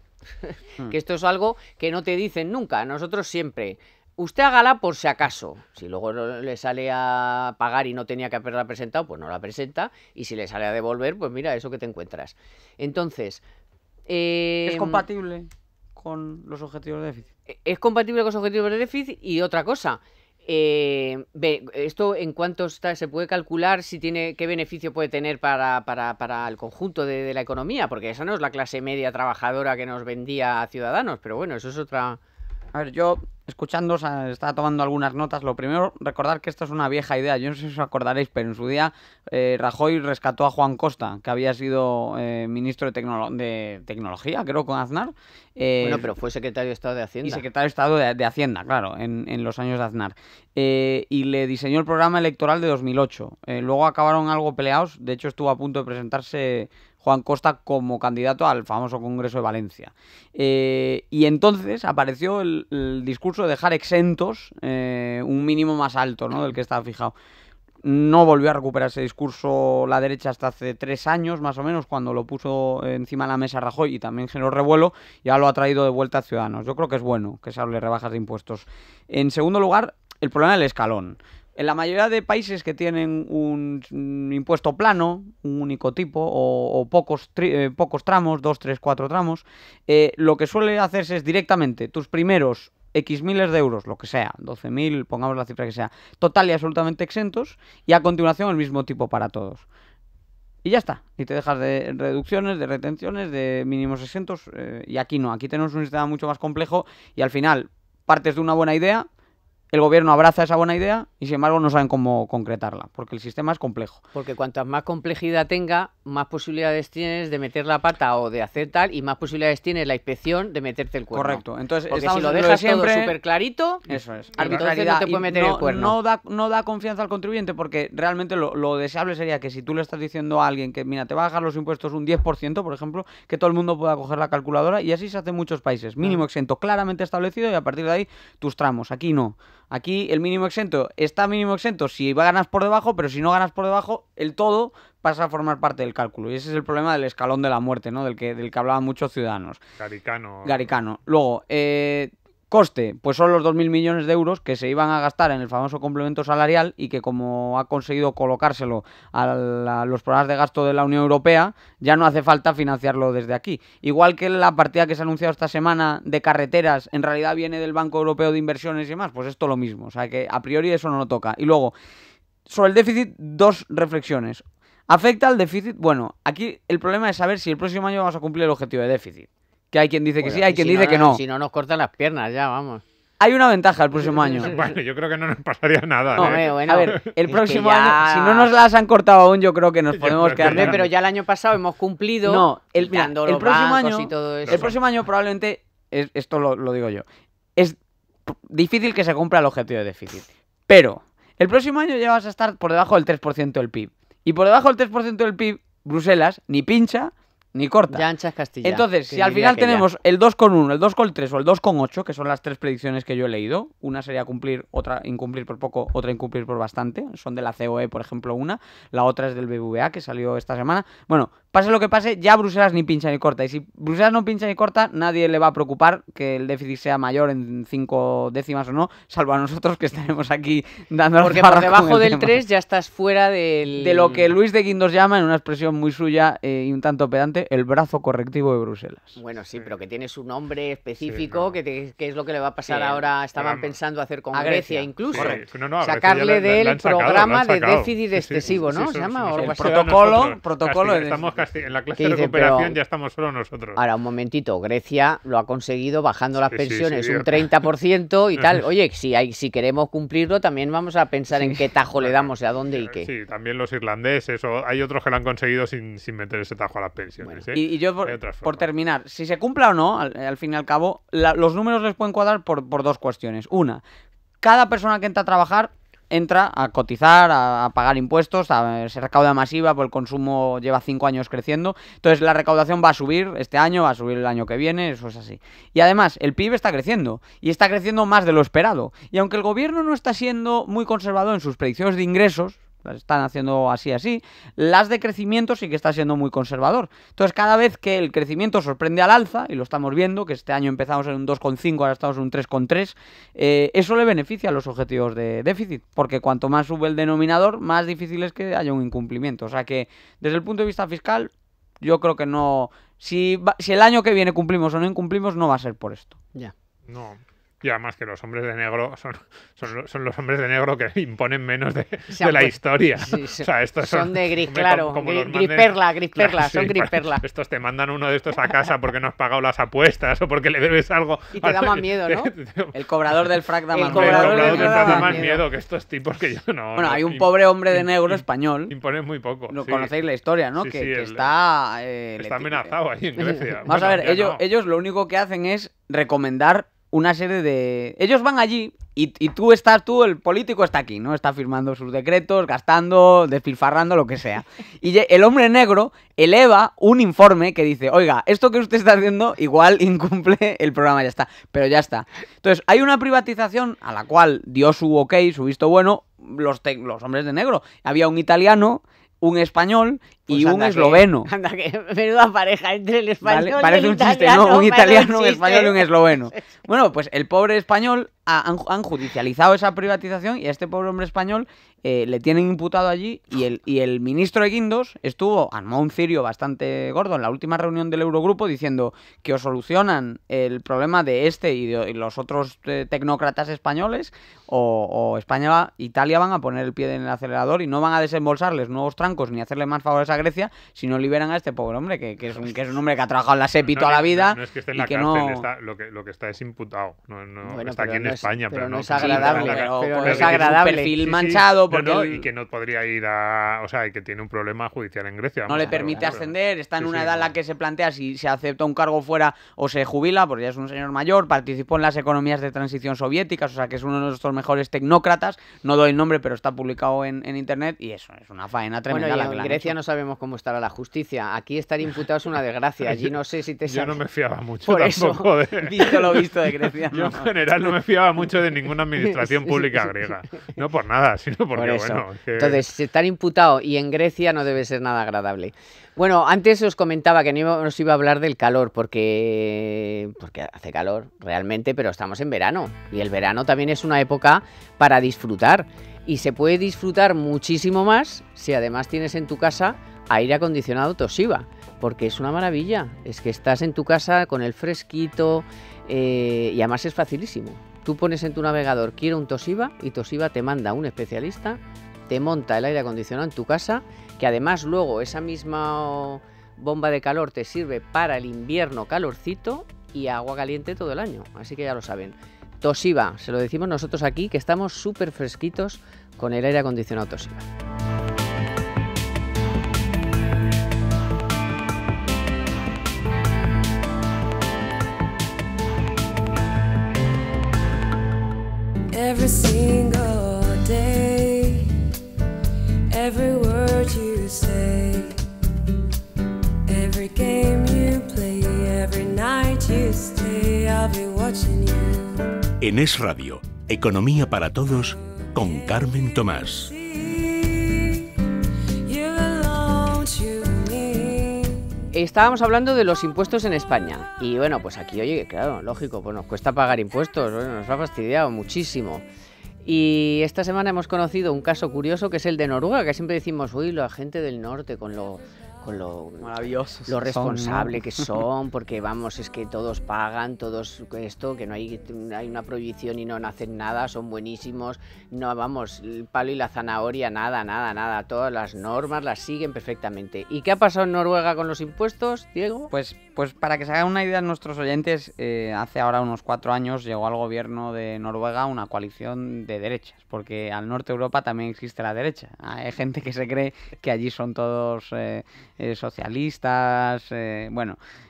Que esto es algo que no te dicen nunca. Nosotros siempre... Usted hágala por si acaso. Si luego le sale a pagar y no tenía que haberla presentado, pues no la presenta. Y si le sale a devolver, pues mira, eso que te encuentras. Entonces... ¿Es compatible con los objetivos de déficit? Es compatible con los objetivos de déficit. Y otra cosa, esto en cuánto se puede calcular si tiene, qué beneficio puede tener para el conjunto de la economía, porque esa no es la clase media trabajadora que nos vendía a Ciudadanos, pero bueno, eso es otra... A ver, yo, escuchando, estaba tomando algunas notas. Lo primero, recordar que esto es una vieja idea. Yo no sé si os acordaréis, pero en su día Rajoy rescató a Juan Costa, que había sido ministro de Tecnología, creo, con Aznar. Bueno, pero fue secretario de Estado de Hacienda. Y secretario de Estado de Hacienda, claro, en los años de Aznar. Y le diseñó el programa electoral de 2008. Luego acabaron algo peleados. De hecho, estuvo a punto de presentarse Juan Costa como candidato al famoso Congreso de Valencia. Y entonces apareció el discurso de dejar exentos un mínimo más alto, ¿no?, del que estaba fijado. No volvió a recuperar ese discurso la derecha hasta hace 3 años, más o menos, cuando lo puso encima de la mesa Rajoy y también generó revuelo. Ya lo ha traído de vuelta a Ciudadanos. Yo creo que es bueno que se hable de rebajas de impuestos. En segundo lugar, el problema del escalón. En la mayoría de países que tienen un impuesto plano, un único tipo, o pocos tramos, 2, 3, 4 tramos, lo que suele hacerse es directamente tus primeros X miles de euros, lo que sea, 12.000, pongamos la cifra que sea, total y absolutamente exentos, y a continuación el mismo tipo para todos. Y ya está, y te dejas de reducciones, de retenciones, de mínimos exentos, y aquí no, aquí tenemos un sistema mucho más complejo, y al final partes de una buena idea, el gobierno abraza esa buena idea y sin embargo no saben cómo concretarla, porque el sistema es complejo. Porque cuantas más complejidad tenga, más posibilidades tienes de meter la pata o de hacer tal, y más posibilidades tienes la inspección de meterte el cuerno. Correcto. Entonces, porque estamos si lo en dejas siempre... todo súper clarito, eso es. entonces no te puede meter el cuerno. No da confianza al contribuyente, porque realmente lo deseable sería que si tú le estás diciendo a alguien que, mira, te va a bajar los impuestos un 10%, por ejemplo, que todo el mundo pueda coger la calculadora, y así se hace en muchos países. Mínimo exento claramente establecido y a partir de ahí tus tramos. Aquí no. Aquí el mínimo exento está mínimo exento si ganas por debajo, pero si no ganas por debajo, el todo pasa a formar parte del cálculo. Y ese es el problema del escalón de la muerte, ¿no?, del que hablaban muchos ciudadanos. Garicano. Luego, coste, pues son los 2.000 millones de euros que se iban a gastar en el famoso complemento salarial y que, como ha conseguido colocárselo a los programas de gasto de la Unión Europea, ya no hace falta financiarlo desde aquí. Igual que la partida que se ha anunciado esta semana de carreteras en realidad viene del Banco Europeo de Inversiones y demás, pues esto lo mismo. O sea que a priori eso no lo toca. Y luego, sobre el déficit, 2 reflexiones. ¿Afecta al déficit? Bueno, aquí el problema es saber si el próximo año vamos a cumplir el objetivo de déficit. Que hay quien dice que sí, hay quien dice que no. Si no nos cortan las piernas ya, vamos. Hay una ventaja el próximo año. Bueno, yo creo que no nos pasaría nada. No, bueno, a ver, el próximo ya... año, si no nos las han cortado aún, yo creo que nos podemos quedar. Pero ya el año pasado hemos cumplido. No, el próximo año, y todo eso. El próximo año probablemente, esto lo digo yo, es difícil que se cumpla el objetivo de déficit. Pero el próximo año ya vas a estar por debajo del 3% del PIB. Y por debajo del 3% del PIB, Bruselas ni pincha ni corta. Ya ancha es Castilla. Entonces, si al final tenemos el 2,1, el 2,3 o el 2,8, que son las 3 predicciones que yo he leído, una sería cumplir, otra incumplir por poco, otra incumplir por bastante, son de la COE, por ejemplo, una, la otra es del BBVA, que salió esta semana. Bueno, pase lo que pase, ya Bruselas ni pincha ni corta, y si Bruselas no pincha ni corta, nadie le va a preocupar que el déficit sea mayor en 5 décimas o no, salvo a nosotros que estaremos aquí dando porque por debajo del 3 ya estás fuera de lo que Luis de Guindos llama, en una expresión muy suya y un tanto pedante, dice el brazo correctivo de Bruselas. Bueno, sí, pero que tiene su nombre específico, no. que es lo que le va a pasar Sí, ahora. Estaban además- pensando hacer con a Grecia Grecia. incluso. Sí, no, a Grecia Sacarle ya le del han sacado, programa lo han de sacado. déficit Sí, excesivo, ¿no? sí, Se llama somos o algo así. solo protocolo- nosotros. protocolo de Estamos en la clase ¿Qué de dice? recuperación Pero- ya estamos solo nosotros. Ahora, un momentito, Grecia lo ha conseguido bajando las Sí, sí, pensiones sí, un 30% y tal. Oye, si queremos cumplirlo, también vamos a pensar en qué tajo le damos y a dónde y qué. Sí, también los irlandeses, o hay otros que lo han conseguido sin meter ese tajo a las pensiones. ¿eh? Y yo, Hay otras por formas. terminar, si se cumpla o no, al fin y al cabo, los números les pueden cuadrar por dos cuestiones. Una, cada persona que entra a trabajar entra a cotizar, a pagar impuestos, se recauda masiva, pues el consumo lleva 5 años creciendo, entonces la recaudación va a subir este año, va a subir el año que viene, eso es así. Y además, el PIB está creciendo, y está creciendo más de lo esperado. Y aunque el gobierno no está siendo muy conservador en sus predicciones de ingresos, las están haciendo así, las de crecimiento sí que está siendo muy conservador. Entonces, cada vez que el crecimiento sorprende al alza, y lo estamos viendo, que este año empezamos en un 2,5, ahora estamos en un 3,3, eso le beneficia a los objetivos de déficit, porque cuanto más sube el denominador, más difícil es que haya un incumplimiento. O sea que, desde el punto de vista fiscal, yo creo que no... Si el año que viene cumplimos o no incumplimos, no va a ser por esto. Ya. No. Y además que los hombres de negro son los hombres de negro que imponen menos de la historia. Sí, o sea, estos son de gris, hombre, claro, como los gris manden- perla, Claro, son sí, gris perla. Estos te mandan uno de estos a casa porque no has pagado las apuestas o porque le debes algo. Y te da más miedo, ¿no? El cobrador del frac da El más Hombre, el cobrador cobrador del del frac frac da da más más miedo que estos tipos que yo no. Bueno, no, hay un pobre hombre de negro español. Imponen muy poco. No sí. conocéis la historia, ¿no? Sí, que, sí, que el- está... Está amenazado ahí en Grecia. Vamos a Bueno, ver, ya no. ellos lo único que hacen es recomendar una serie de... Ellos van allí y tú, el político está aquí, ¿no? Está firmando sus decretos, gastando, despilfarrando, lo que sea. Y el hombre negro eleva un informe que dice, oiga, esto que usted está haciendo igual incumple el programa, ya está. Pero ya está. Entonces, hay una privatización a la cual dio su ok, su visto bueno, los hombres de negro. Había un italiano, un español y Pues un anda esloveno. Anda que menuda pareja entre el español Vale, y parece el un chiste, italiano. ¿no? Un parece italiano, un chiste. español y un esloveno. Bueno, pues el pobre español han judicializado esa privatización y a este pobre hombre español le tienen imputado allí y el ministro de Guindos armó un cirio bastante gordo en la última reunión del Eurogrupo diciendo que o solucionan el problema de este y los otros tecnócratas españoles o España, Italia van a poner el pie en el acelerador y no van a desembolsarles nuevos trancos ni hacerle más favores a Grecia si no liberan a este pobre hombre que es un hombre que ha trabajado en la SEPI toda la vida. No es que esté en y la que cárcel, lo que está es imputado. Bueno, está aquí pero en no es- España, pero no es está agradable, en la cárcel. pero no porque es tiene un agradable. perfil Sí, sí. manchado porque No, él y que no podría ir o sea, y que tiene un problema judicial en Grecia. no vamos, le claro, permite claro. ascender, está en Sí, una sí, edad en la no. que se plantea si se acepta un cargo fuera o se jubila, porque ya es un señor mayor, participó en las economías de transición soviéticas, o sea que es uno de nuestros mejores tecnócratas, no doy el nombre, pero está publicado en internet y eso es una faena tremenda Bueno, la y que en le han Grecia hecho. no sabemos cómo estará la justicia. Aquí estar imputado es una desgracia. Allí no sé si te Yo no sale. me fiaba mucho Por eso. tampoco de... Visto lo visto de Grecia, Yo no. en general no me fiaba mucho de ninguna administración pública griega. No por nada, sino porque, Por eso. bueno... es que- Entonces, estar imputado y en Grecia no debe ser nada agradable. Bueno, antes os comentaba que no os iba a hablar del calor, porque hace calor realmente, pero estamos en verano. Y el verano también es una época para disfrutar. Y se puede disfrutar muchísimo más si además tienes en tu casa aire acondicionado Toshiba, porque es una maravilla. Es que estás en tu casa con el fresquito y además es facilísimo. Tú pones en tu navegador quiero un Toshiba y Toshiba te manda un especialista, te monta el aire acondicionado en tu casa, que además luego esa misma bomba de calor te sirve para el invierno calorcito y agua caliente todo el año. Así que ya lo saben. Toshiba, se lo decimos nosotros aquí, que estamos súper fresquitos con el aire acondicionado Toshiba. Every single day, every word you say, every game you play, every night you stay, I'll be watching you. En Es Radio, Economía para Todos, con Carmen Tomás. You belong to me. Estábamos hablando de los impuestos en España. Y bueno, pues aquí, oye, claro, lógico, pues nos cuesta pagar impuestos, bueno, nos ha fastidiado muchísimo. Y esta semana hemos conocido un caso curioso que es el de Noruega, que siempre decimos, uy, la gente del norte con lo con lo Maravillosos. lo son, responsable ¿no? que son, porque vamos, es que todos pagan, todos esto, que no hay una prohibición y no hacen nada, son buenísimos, no, vamos, el palo y la zanahoria, nada, todas las normas las siguen perfectamente. ¿Y qué ha pasado en Noruega con los impuestos, Diego? Pues para que se hagan una idea nuestros oyentes, hace ahora unos 4 años llegó al gobierno de Noruega una coalición de derechas, porque al norte de Europa también existe la derecha. Hay gente que se cree que allí son todos socialistas,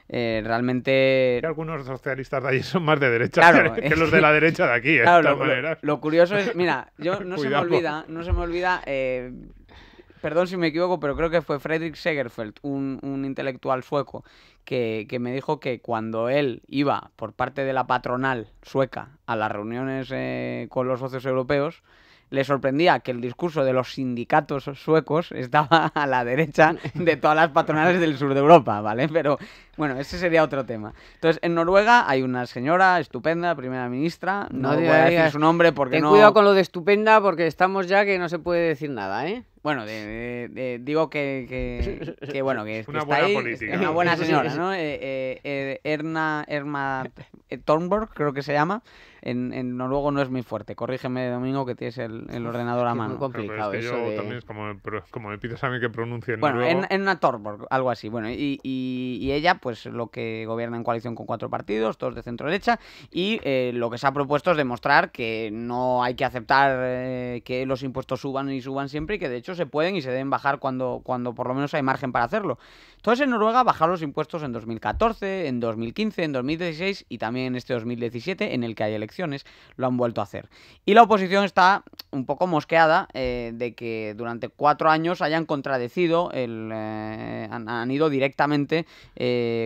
realmente... Que algunos socialistas de allí son más de derecha Claro, que los de la derecha de aquí, Claro, de todas maneras. lo curioso es, mira, yo no se me Cuidado. olvida, perdón si me equivoco, pero creo que fue Fredrik Segerfeldt, un intelectual sueco, que me dijo que cuando él iba por parte de la patronal sueca a las reuniones con los socios europeos, le sorprendía que el discurso de los sindicatos suecos estaba a la derecha de todas las patronales del sur de Europa, ¿vale? Pero bueno, ese sería otro tema. Entonces, en Noruega hay una señora estupenda, primera ministra, no voy a decir su nombre porque Ten no... cuidado con lo de estupenda, porque estamos ya que no se puede decir nada, ¿eh? Bueno, digo que bueno, que Una está buena ahí, política. es una buena señora, ¿no? Erna Thornborg, creo que se llama. En noruego no es muy fuerte. Corrígeme, Domingo, que tienes el ordenador a Es muy mano. complicado Pero es que eso yo de... también, como me pides a mí que pronuncie en Bueno, noruego, Erna Thornborg, algo así. Bueno, y ella, pues lo que gobierna en coalición con 4 partidos, todos de centro derecha, y lo que se ha propuesto es demostrar que no hay que aceptar que los impuestos suban y suban siempre, y que de hecho se pueden y se deben bajar cuando por lo menos hay margen para hacerlo. Entonces en Noruega bajaron los impuestos en 2014, en 2015, en 2016 y también en este 2017, en el que hay elecciones, lo han vuelto a hacer. Y la oposición está un poco mosqueada de que durante 4 años hayan contradecido, han ido directamente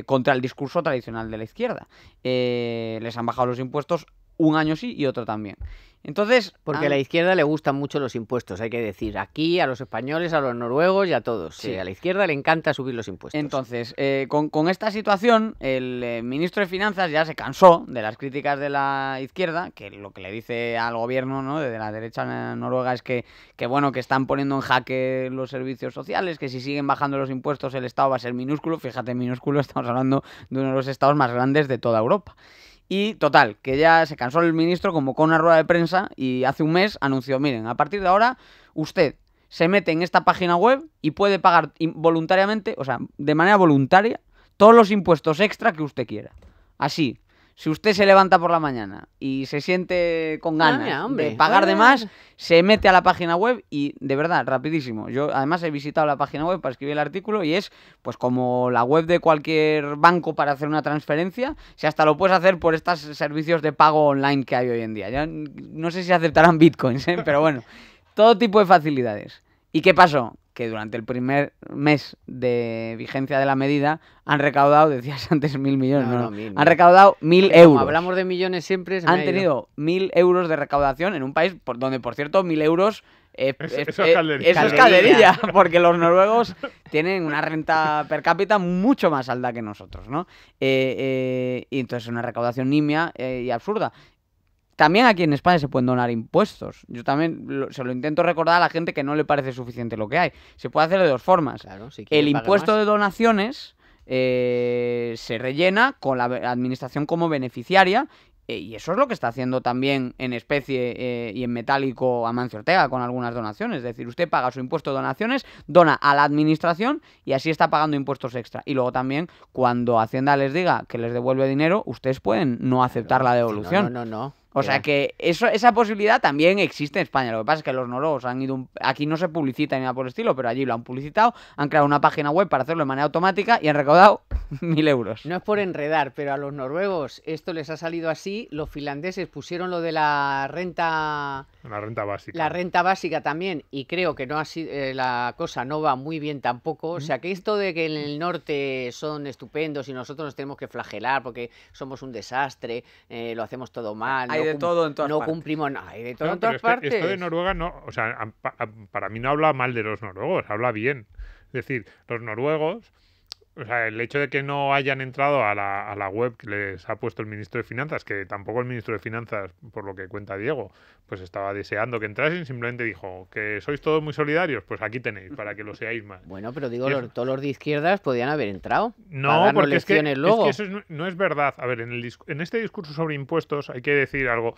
contra el discurso tradicional de la izquierda. Les han bajado los impuestos un año sí y otro también. Entonces, Porque a la izquierda le gustan mucho los impuestos, hay que decir, aquí a los españoles, a los noruegos y a todos. Sí. A la izquierda le encanta subir los impuestos. Entonces, con esta situación, el ministro de Finanzas ya se cansó de las críticas de la izquierda, que lo que le dice al gobierno, ¿no?, de la derecha noruega es que bueno, que están poniendo en jaque los servicios sociales, que si siguen bajando los impuestos el Estado va a ser minúsculo. Fíjate, minúsculo, estamos hablando de uno de los estados más grandes de toda Europa. Y total, que ya se cansó el ministro, convocó una rueda de prensa y hace un mes anunció, miren, a partir de ahora usted se mete en esta página web y puede pagar voluntariamente, o sea, de manera voluntaria, todos los impuestos extra que usted quiera. Así, si usted se levanta por la mañana y se siente con ganas de pagar de más, se mete a la página web y, de verdad, rapidísimo. Yo, además, he visitado la página web para escribir el artículo y es, pues, como la web de cualquier banco para hacer una transferencia. Si hasta lo puedes hacer por estos servicios de pago online que hay hoy en día. Ya no sé si aceptarán bitcoins, pero bueno, todo tipo de facilidades. ¿Y qué pasó? Que durante el primer mes de vigencia de la medida han recaudado, decías antes, 1.000 millones. No, han recaudado 1.000 euros. Como hablamos de millones siempre, han tenido 1.000 euros de recaudación en un país donde, por cierto, 1.000 euros... Eso es calderilla, porque los noruegos tienen una renta per cápita mucho más alta que nosotros, ¿no? Y entonces una recaudación nimia y absurda. También aquí en España se pueden donar impuestos. Yo también se lo intento recordar a la gente que no le parece suficiente lo que hay. Se puede hacer de 2 formas. Claro, si el impuesto de donaciones se rellena con la administración como beneficiaria, y eso es lo que está haciendo también en especie y en metálico Amancio Ortega con algunas donaciones. Es decir, usted paga su impuesto de donaciones, dona a la administración y así está pagando impuestos extra. Y luego también, cuando Hacienda les diga que les devuelve dinero, ustedes pueden no aceptar la devolución. No. O sea que esa posibilidad también existe en España. Lo que pasa es que los noruegos han ido... Aquí no se publicita ni nada por el estilo, pero allí lo han publicitado. Han creado una página web para hacerlo de manera automática y han recaudado 1.000 euros. No es por enredar, pero a los noruegos esto les ha salido así. Los finlandeses pusieron lo de la renta... La renta básica. La renta básica también, y creo que no ha sido, la cosa no va muy bien tampoco. O sea que esto de que en el norte son estupendos y nosotros nos tenemos que flagelar porque somos un desastre, lo hacemos todo mal. Hay de todo en todas partes. No cumplimos nada, hay de todo No, en todas pero partes. esto de Noruega no, o sea, para mí no habla mal de los noruegos, habla bien. Es decir, los noruegos O sea, el hecho de que no hayan entrado a la web que les ha puesto el ministro de Finanzas, que tampoco el ministro de Finanzas, por lo que cuenta Diego, pues estaba deseando que entrasen, simplemente dijo que sois todos muy solidarios, pues aquí tenéis, para que lo seáis más. Bueno, pero digo, Y eso- todos los de izquierdas podían haber entrado. para No, darnos porque es que lecciones luego. eso no es verdad. A ver, en este discurso sobre impuestos hay que decir algo.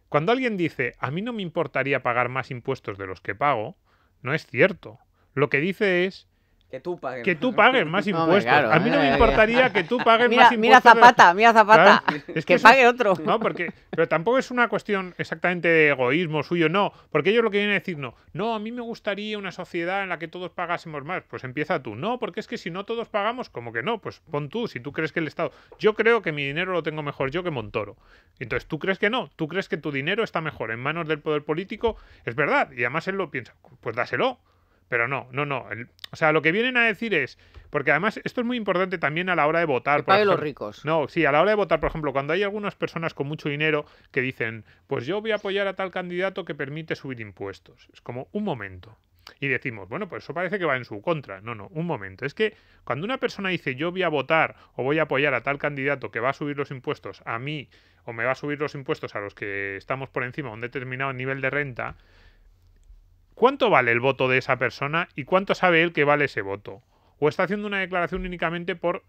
Cuando alguien dice, a mí no me importaría pagar más impuestos de los que pago, no es cierto. Lo que dice es Que tú pagues. que tú pagues más Hombre, impuestos. claro, A mí no me importaría que tú pagues Mira, más impuestos. mira Zapata, mira Zapata. Claro, es que eso- pague otro. No, pero tampoco es una cuestión exactamente de egoísmo suyo, no. Porque ellos lo que vienen a decir, no, a mí me gustaría una sociedad en la que todos pagásemos más. Pues empieza tú. No, porque es que si no todos pagamos, como que no, pues pon tú, si tú crees que el Estado... Yo creo que mi dinero lo tengo mejor yo que Montoro. Entonces, ¿tú crees que no? ¿Tú crees que tu dinero está mejor en manos del poder político? Es verdad, y además él lo piensa. Pues dáselo. Pero no. O sea, lo que vienen a decir es... Porque además esto es muy importante también a la hora de votar. Que por pague los ejemplo. ricos. No, sí, a la hora de votar, por ejemplo, cuando hay algunas personas con mucho dinero que dicen, pues yo voy a apoyar a tal candidato que permite subir impuestos. Es como un momento. Y decimos, bueno, pues eso parece que va en su contra. No, un momento. Es que cuando una persona dice yo voy a votar o voy a apoyar a tal candidato que va a subir los impuestos a mí o me va a subir los impuestos a los que estamos por encima de un determinado nivel de renta, ¿cuánto vale el voto de esa persona y cuánto sabe él que vale ese voto? ¿O está haciendo una declaración únicamente por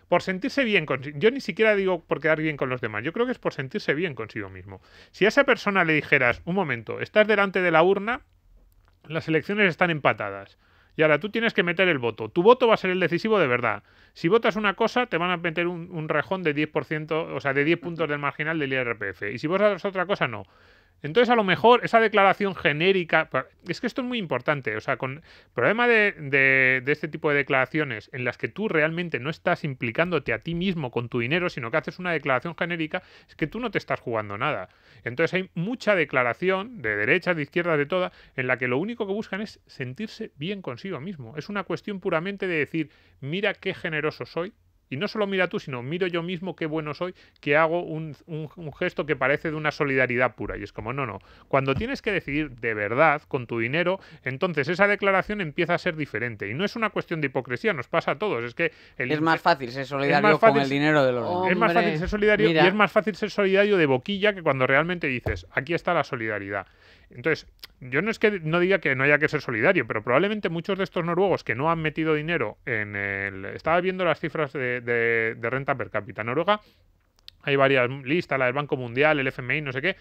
por sentirse bien consigo? Yo ni siquiera digo por quedar bien con los demás, yo creo que es por sentirse bien consigo mismo. Si a esa persona le dijeras, un momento, estás delante de la urna, las elecciones están empatadas, y ahora tú tienes que meter el voto. Tu voto va a ser el decisivo de verdad. Si votas una cosa, te van a meter un rejón de 10%, o sea, de 10 puntos del marginal del IRPF. Y si votas otra cosa, no. Entonces, a lo mejor, esa declaración genérica... Es que esto es muy importante. O sea, con el problema de este tipo de declaraciones en las que tú realmente no estás implicándote a ti mismo con tu dinero, sino que haces una declaración genérica, es que tú no te estás jugando nada. Entonces, hay mucha declaración de derechas, de izquierdas, de todas, en la que lo único que buscan es sentirse bien consigo mismo. Es una cuestión puramente de decir, mira qué generoso soy. Y no solo mira tú, sino miro yo mismo qué bueno soy, que hago un gesto que parece de una solidaridad pura. Y es como, no. Cuando tienes que decidir de verdad con tu dinero, entonces esa declaración empieza a ser diferente. Y no es una cuestión de hipocresía, nos pasa a todos. Es que Es más fácil ser solidario más fácil con el dinero de los demás. es más Hombre, fácil ser solidario mira. y es más fácil ser solidario de boquilla que cuando realmente dices, aquí está la solidaridad. Entonces, yo no es que no diga que no haya que ser solidario, pero probablemente muchos de estos noruegos que no han metido dinero en el... Estaba viendo las cifras de renta per cápita. Noruega, hay varias listas, la del Banco Mundial, el FMI, no sé qué,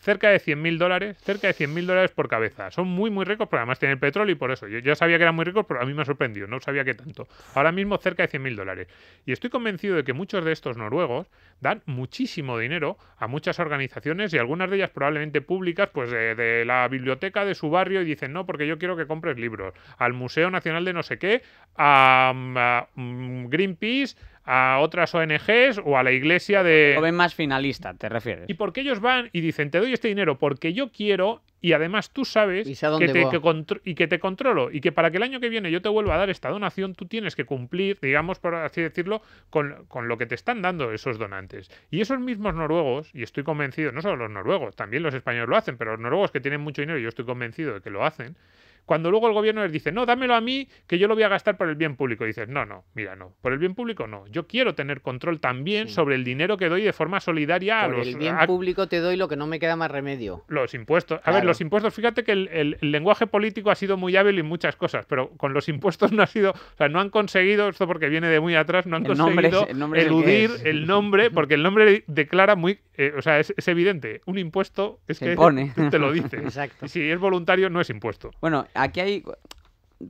cerca de $100.000 por cabeza. Son muy, muy ricos, pero además tienen el petróleo y por eso. Yo ya sabía que eran muy ricos, pero a mí me ha sorprendido, no sabía que tanto. Ahora mismo cerca de $100.000. Y estoy convencido de que muchos de estos noruegos dan muchísimo dinero a muchas organizaciones y algunas de ellas probablemente públicas, pues de la biblioteca de su barrio y dicen, no, porque yo quiero que compres libros. Al Museo Nacional de no sé qué, a Greenpeace, a otras ONGs o a la iglesia de... Lo ven más finalista, te refieres. Y porque ellos van y dicen, te doy este dinero porque yo quiero y además tú sabes Y sé a dónde va. que te controlo y que para que el año que viene yo te vuelva a dar esta donación, tú tienes que cumplir, digamos, por así decirlo, con lo que te están dando esos donantes. Y esos mismos noruegos, y estoy convencido, no solo los noruegos, también los españoles lo hacen, pero los noruegos que tienen mucho dinero, yo estoy convencido de que lo hacen, cuando luego el gobierno les dice, no, dámelo a mí, que yo lo voy a gastar por el bien público. Y dices, no, mira, no, por el bien público no. Yo quiero tener control también sobre el dinero que doy de forma solidaria Por el bien público te doy lo que no me queda más remedio. los impuestos. A Claro. ver, los impuestos, fíjate que el lenguaje político ha sido muy hábil en muchas cosas, pero con los impuestos no ha sido, o sea, no han conseguido, esto porque viene de muy atrás, no han El nombre conseguido el nombre es el que eludir es. el nombre, porque el nombre declara muy, o sea, es evidente, un impuesto es Se que impone. te lo dice. Exacto. Y si es voluntario, no es impuesto. Bueno, aquí hay,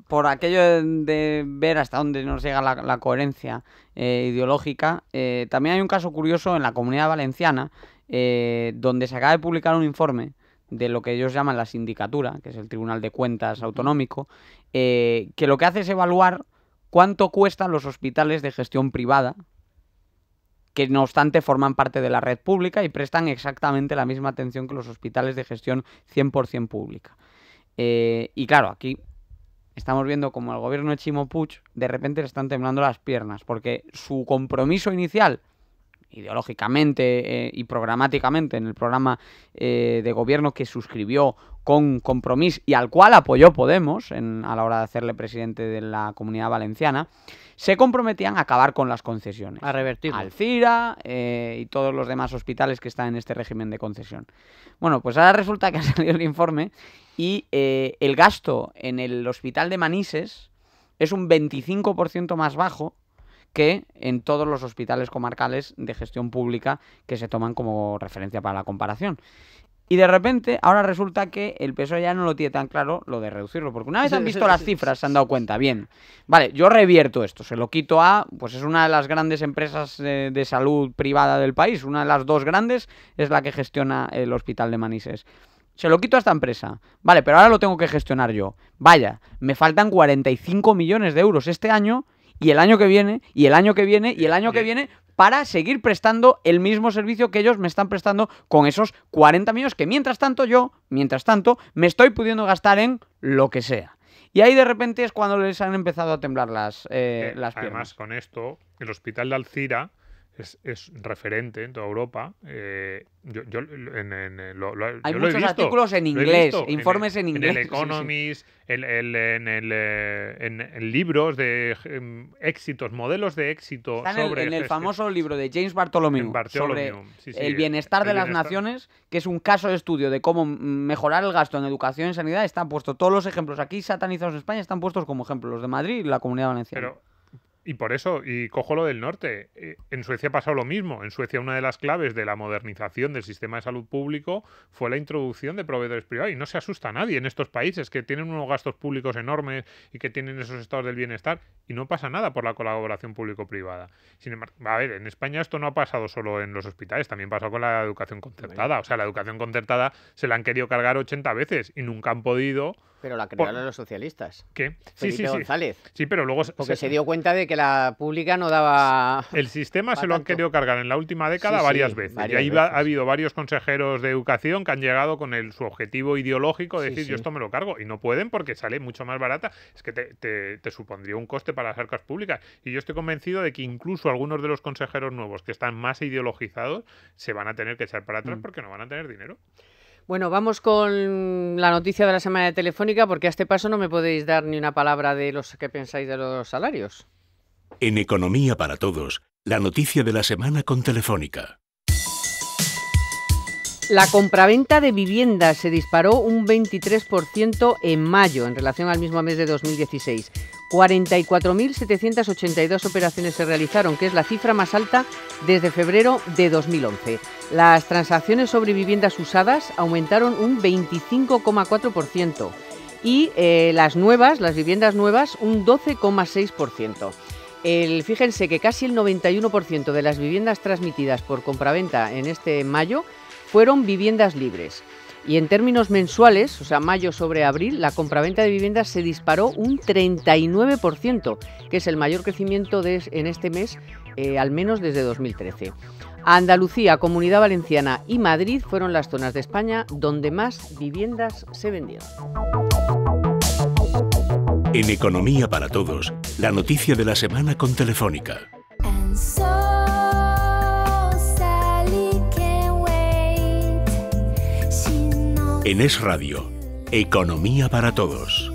por aquello de ver hasta dónde nos llega la coherencia ideológica, también hay un caso curioso en la Comunidad Valenciana, donde se acaba de publicar un informe de lo que ellos llaman la sindicatura, que es el Tribunal de Cuentas Autonómico, que lo que hace es evaluar cuánto cuestan los hospitales de gestión privada, que no obstante forman parte de la red pública y prestan exactamente la misma atención que los hospitales de gestión 100% pública. Y claro, aquí estamos viendo como el gobierno de Chimo Puig de repente le están temblando las piernas, porque su compromiso inicial, ideológicamente y programáticamente en el programa de gobierno que suscribió con Compromís y al cual apoyó Podemos a la hora de hacerle presidente de la Comunidad Valenciana, se comprometían a acabar con las concesiones. A revertirlo. Alcira y todos los demás hospitales que están en este régimen de concesión. Bueno, pues ahora resulta que ha salido el informe y el gasto en el hospital de Manises es un 25% más bajo que en todos los hospitales comarcales de gestión pública que se toman como referencia para la comparación. Y de repente, ahora resulta que el PSOE ya no lo tiene tan claro lo de reducirlo, porque una vez han visto las cifras, se han dado cuenta, bien, vale, yo revierto esto, se lo quito pues es una de las grandes empresas de salud privada del país, una de las dos grandes es la que gestiona el hospital de Manises. Se lo quito a esta empresa, vale, pero ahora lo tengo que gestionar yo. Vaya, me faltan 45 millones de euros este año, y el año que viene, y el año que viene, y el año que viene, para seguir prestando el mismo servicio que ellos me están prestando con esos 40 millones que mientras tanto me estoy pudiendo gastar en lo que sea. Y ahí de repente es cuando les han empezado a temblar las piernas. Además, con esto, el hospital de Alcira es referente en toda Europa. Hay muchos artículos en inglés, informes en inglés. En el Economist, en libros de éxitos, modelos de éxito. Están en el famoso libro de James Bartholomew sobre el bienestar de las naciones, que es un caso de estudio de cómo mejorar el gasto en educación y sanidad. Están puestos todos los ejemplos aquí satanizados en España, están puestos como ejemplos los de Madrid y la Comunidad Valenciana. Y por eso, y cojo lo del norte, en Suecia ha pasado lo mismo. En Suecia una de las claves de la modernización del sistema de salud público fue la introducción de proveedores privados. Y no se asusta a nadie en estos países que tienen unos gastos públicos enormes y que tienen esos estados del bienestar y no pasa nada por la colaboración público-privada. Sin embargo, a ver, en España esto no ha pasado solo en los hospitales, también pasó con la educación concertada. O sea, la educación concertada se la han querido cargar 80 veces y nunca han podido... Pero la crearon los socialistas. ¿Qué? Felipe González. Sí, pero luego... Porque se dio cuenta de que la pública no daba... El sistema se lo han querido cargar en la última década varias veces. Y ahí ha habido varios consejeros de educación que han llegado con su objetivo ideológico de decir yo esto me lo cargo. Y no pueden porque sale mucho más barata. Es que te supondría un coste para las arcas públicas. Y yo estoy convencido de que incluso algunos de los consejeros nuevos que están más ideologizados se van a tener que echar para atrás porque no van a tener dinero. Bueno, vamos con la noticia de la semana de Telefónica, porque a este paso no me podéis dar ni una palabra de los que pensáis de los salarios. En Economía para Todos, la noticia de la semana con Telefónica. La compraventa de viviendas se disparó un 23% en mayo en relación al mismo mes de 2016. 44.782 operaciones se realizaron, que es la cifra más alta desde febrero de 2011. Las transacciones sobre viviendas usadas aumentaron un 25,4% y las viviendas nuevas, un 12,6%. Fíjense que casi el 91% de las viviendas transmitidas por compraventa en este mayo fueron viviendas libres. Y en términos mensuales, o sea, mayo sobre abril, la compraventa de viviendas se disparó un 39%, que es el mayor crecimiento en este mes, al menos desde 2013. Andalucía, Comunidad Valenciana y Madrid fueron las zonas de España donde más viviendas se vendieron. En Economía para Todos, la noticia de la semana con Telefónica. En Es Radio, Economía para Todos.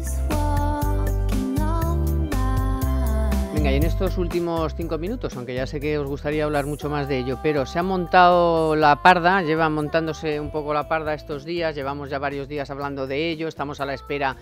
Venga, y en estos últimos 5 minutos, aunque ya sé que os gustaría hablar mucho más de ello, pero se ha montado la parda, lleva montándose un poco la parda estos días, llevamos ya varios días hablando de ello, estamos a la espera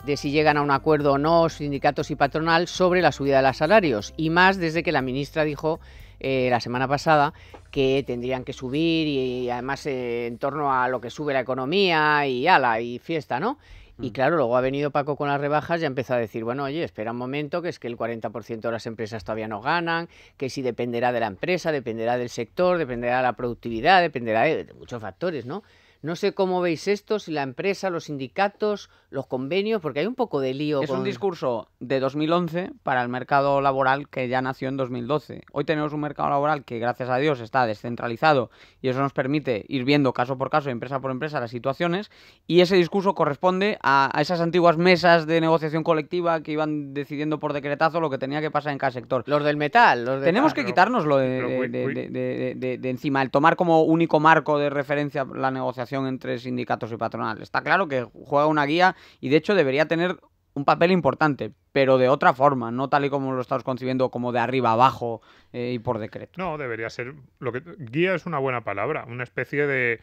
de si llegan a un acuerdo o no sindicatos y patronal sobre la subida de los salarios, y más desde que la ministra dijo la semana pasada que tendrían que subir y además en torno a lo que sube la economía y fiesta, ¿no? Y claro, luego ha venido Paco con las rebajas y ha empezado a decir, bueno, oye, espera un momento, que es que el 40% de las empresas todavía no ganan, que sí dependerá de la empresa, dependerá del sector, dependerá de la productividad, dependerá de muchos factores, ¿no? No sé cómo veis esto, si la empresa, los sindicatos, los convenios, porque hay un poco de lío. Es un discurso de 2011 para el mercado laboral que ya nació en 2012. Hoy tenemos un mercado laboral que, gracias a Dios, está descentralizado y eso nos permite ir viendo caso por caso, empresa por empresa, las situaciones, y ese discurso corresponde a esas antiguas mesas de negociación colectiva que iban decidiendo por decretazo lo que tenía que pasar en cada sector. Los del metal. Tenemos que quitárnoslo de encima, el tomar como único marco de referencia la negociación entre sindicatos y patronal. Está claro que juega una guía y de hecho debería tener un papel importante, pero de otra forma, no tal y como lo estamos concibiendo, como de arriba abajo y por decreto. No, debería ser... Guía es una buena palabra, una especie de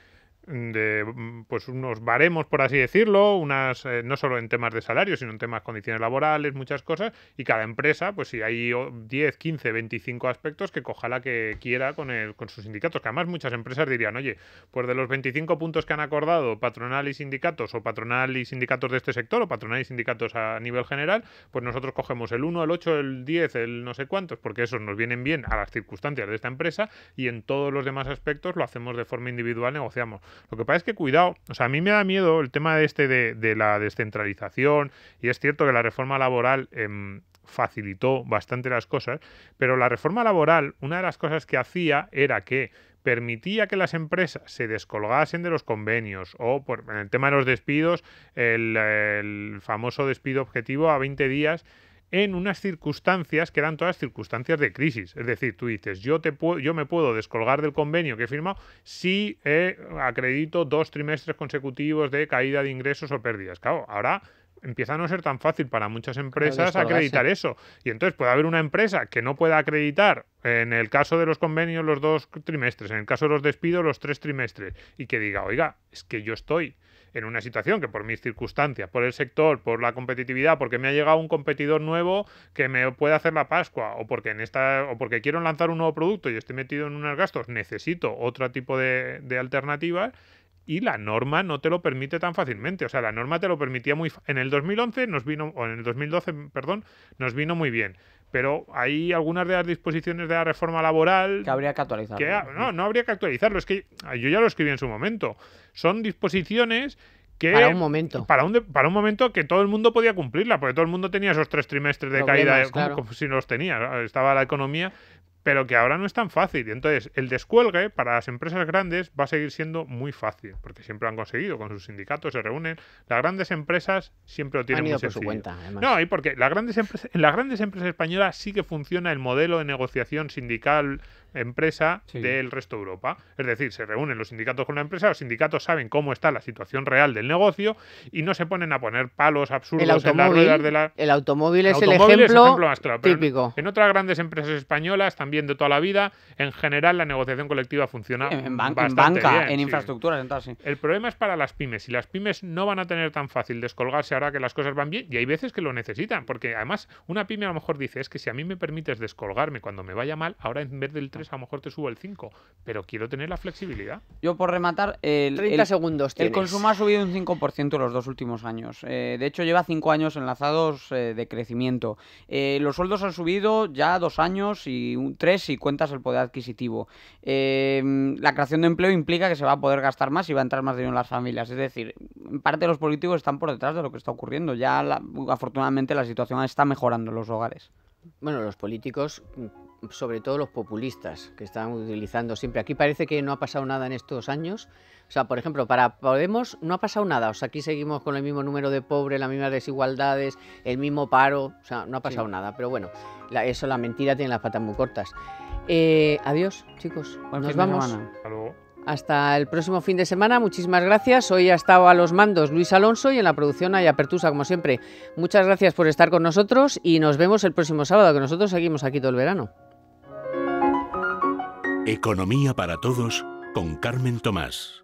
pues unos baremos, por así decirlo, no solo en temas de salario, sino en temas de condiciones laborales, muchas cosas, y cada empresa, pues si hay 10, 15, 25 aspectos, que coja la que quiera con sus sindicatos, que además muchas empresas dirían, oye, pues de los 25 puntos que han acordado patronal y sindicatos, o patronal y sindicatos de este sector, o patronal y sindicatos a nivel general, pues nosotros cogemos el 1, el 8, el 10, el no sé cuántos, porque esos nos vienen bien a las circunstancias de esta empresa, y en todos los demás aspectos lo hacemos de forma individual, negociamos. Lo que pasa es que cuidado, o sea, a mí me da miedo el tema de la descentralización, y es cierto que la reforma laboral facilitó bastante las cosas, pero la reforma laboral, una de las cosas que hacía era que permitía que las empresas se descolgasen de los convenios, o en el tema de los despidos, el famoso despido objetivo a 20 días, en unas circunstancias que eran todas circunstancias de crisis. Es decir, tú dices, yo me puedo descolgar del convenio que he firmado si acredito 2 trimestres consecutivos de caída de ingresos o pérdidas. Claro, ahora empieza a no ser tan fácil para muchas empresas acreditar eso. Y entonces puede haber una empresa que no pueda acreditar, en el caso de los convenios, los 2 trimestres, en el caso de los despidos, los 3 trimestres, y que diga, oiga, es que yo estoy en una situación que por mis circunstancias, por el sector, por la competitividad, porque me ha llegado un competidor nuevo que me puede hacer la Pascua, o porque quiero lanzar un nuevo producto y estoy metido en unos gastos, necesito otro tipo de alternativas, y la norma no te lo permite tan fácilmente. O sea, la norma te lo permitía en el 2011 en el 2012, perdón, nos vino muy bien. Pero hay algunas de las disposiciones de la reforma laboral que habría que actualizarlo. No habría que actualizarlo. Es que yo ya lo escribí en su momento. Son disposiciones que... Para un momento. Para un momento que todo el mundo podía cumplirla, porque todo el mundo tenía esos 3 trimestres de caída, claro, como si no los tenía. Estaba la economía, pero que ahora no es tan fácil. Entonces, el descuelgue para las empresas grandes va a seguir siendo muy fácil, porque siempre lo han conseguido, con sus sindicatos se reúnen. Las grandes empresas siempre lo tienen muy sencillo. Por su cuenta, además. No, y porque en las grandes empresas españolas sí que funciona el modelo de negociación sindical empresa del resto de Europa. Es decir, se reúnen los sindicatos con la empresa, los sindicatos saben cómo está la situación real del negocio y no se ponen a poner palos absurdos en las ruedas de la... El automóvil es el ejemplo más claro, típico. En otras grandes empresas españolas, también de toda la vida, en general la negociación colectiva funciona en bastante banca, bien, en infraestructuras, en tal, sí. El problema es para las pymes, y las pymes no van a tener tan fácil descolgarse ahora que las cosas van bien, y hay veces que lo necesitan, porque además una pyme a lo mejor dice, es que si a mí me permites descolgarme cuando me vaya mal, ahora en vez del 3 a lo mejor te subo el 5, pero quiero tener la flexibilidad. Yo, por rematar, 30 segundos tienes. El consumo ha subido un 5% en los 2 últimos años. De hecho, lleva 5 años enlazados de crecimiento. Los sueldos han subido ya 2 años y 3 si cuentas el poder adquisitivo. La creación de empleo implica que se va a poder gastar más y va a entrar más dinero en las familias. Es decir, en parte los políticos están por detrás de lo que está ocurriendo. Ya, afortunadamente, la situación está mejorando en los hogares. Bueno, los políticos, sobre todo los populistas, que están utilizando siempre. Aquí parece que no ha pasado nada en estos años. O sea, por ejemplo, para Podemos no ha pasado nada. O sea, aquí seguimos con el mismo número de pobres, las mismas desigualdades, el mismo paro. O sea, no ha pasado nada. Pero bueno, la mentira tiene las patas muy cortas. Adiós, chicos. Nos vamos. Hasta luego. Hasta el próximo fin de semana. Muchísimas gracias. Hoy ha estado a los mandos Luis Alonso y en la producción hay Apertusa, como siempre. Muchas gracias por estar con nosotros y nos vemos el próximo sábado, que nosotros seguimos aquí todo el verano. Economía para todos con Carmen Tomás.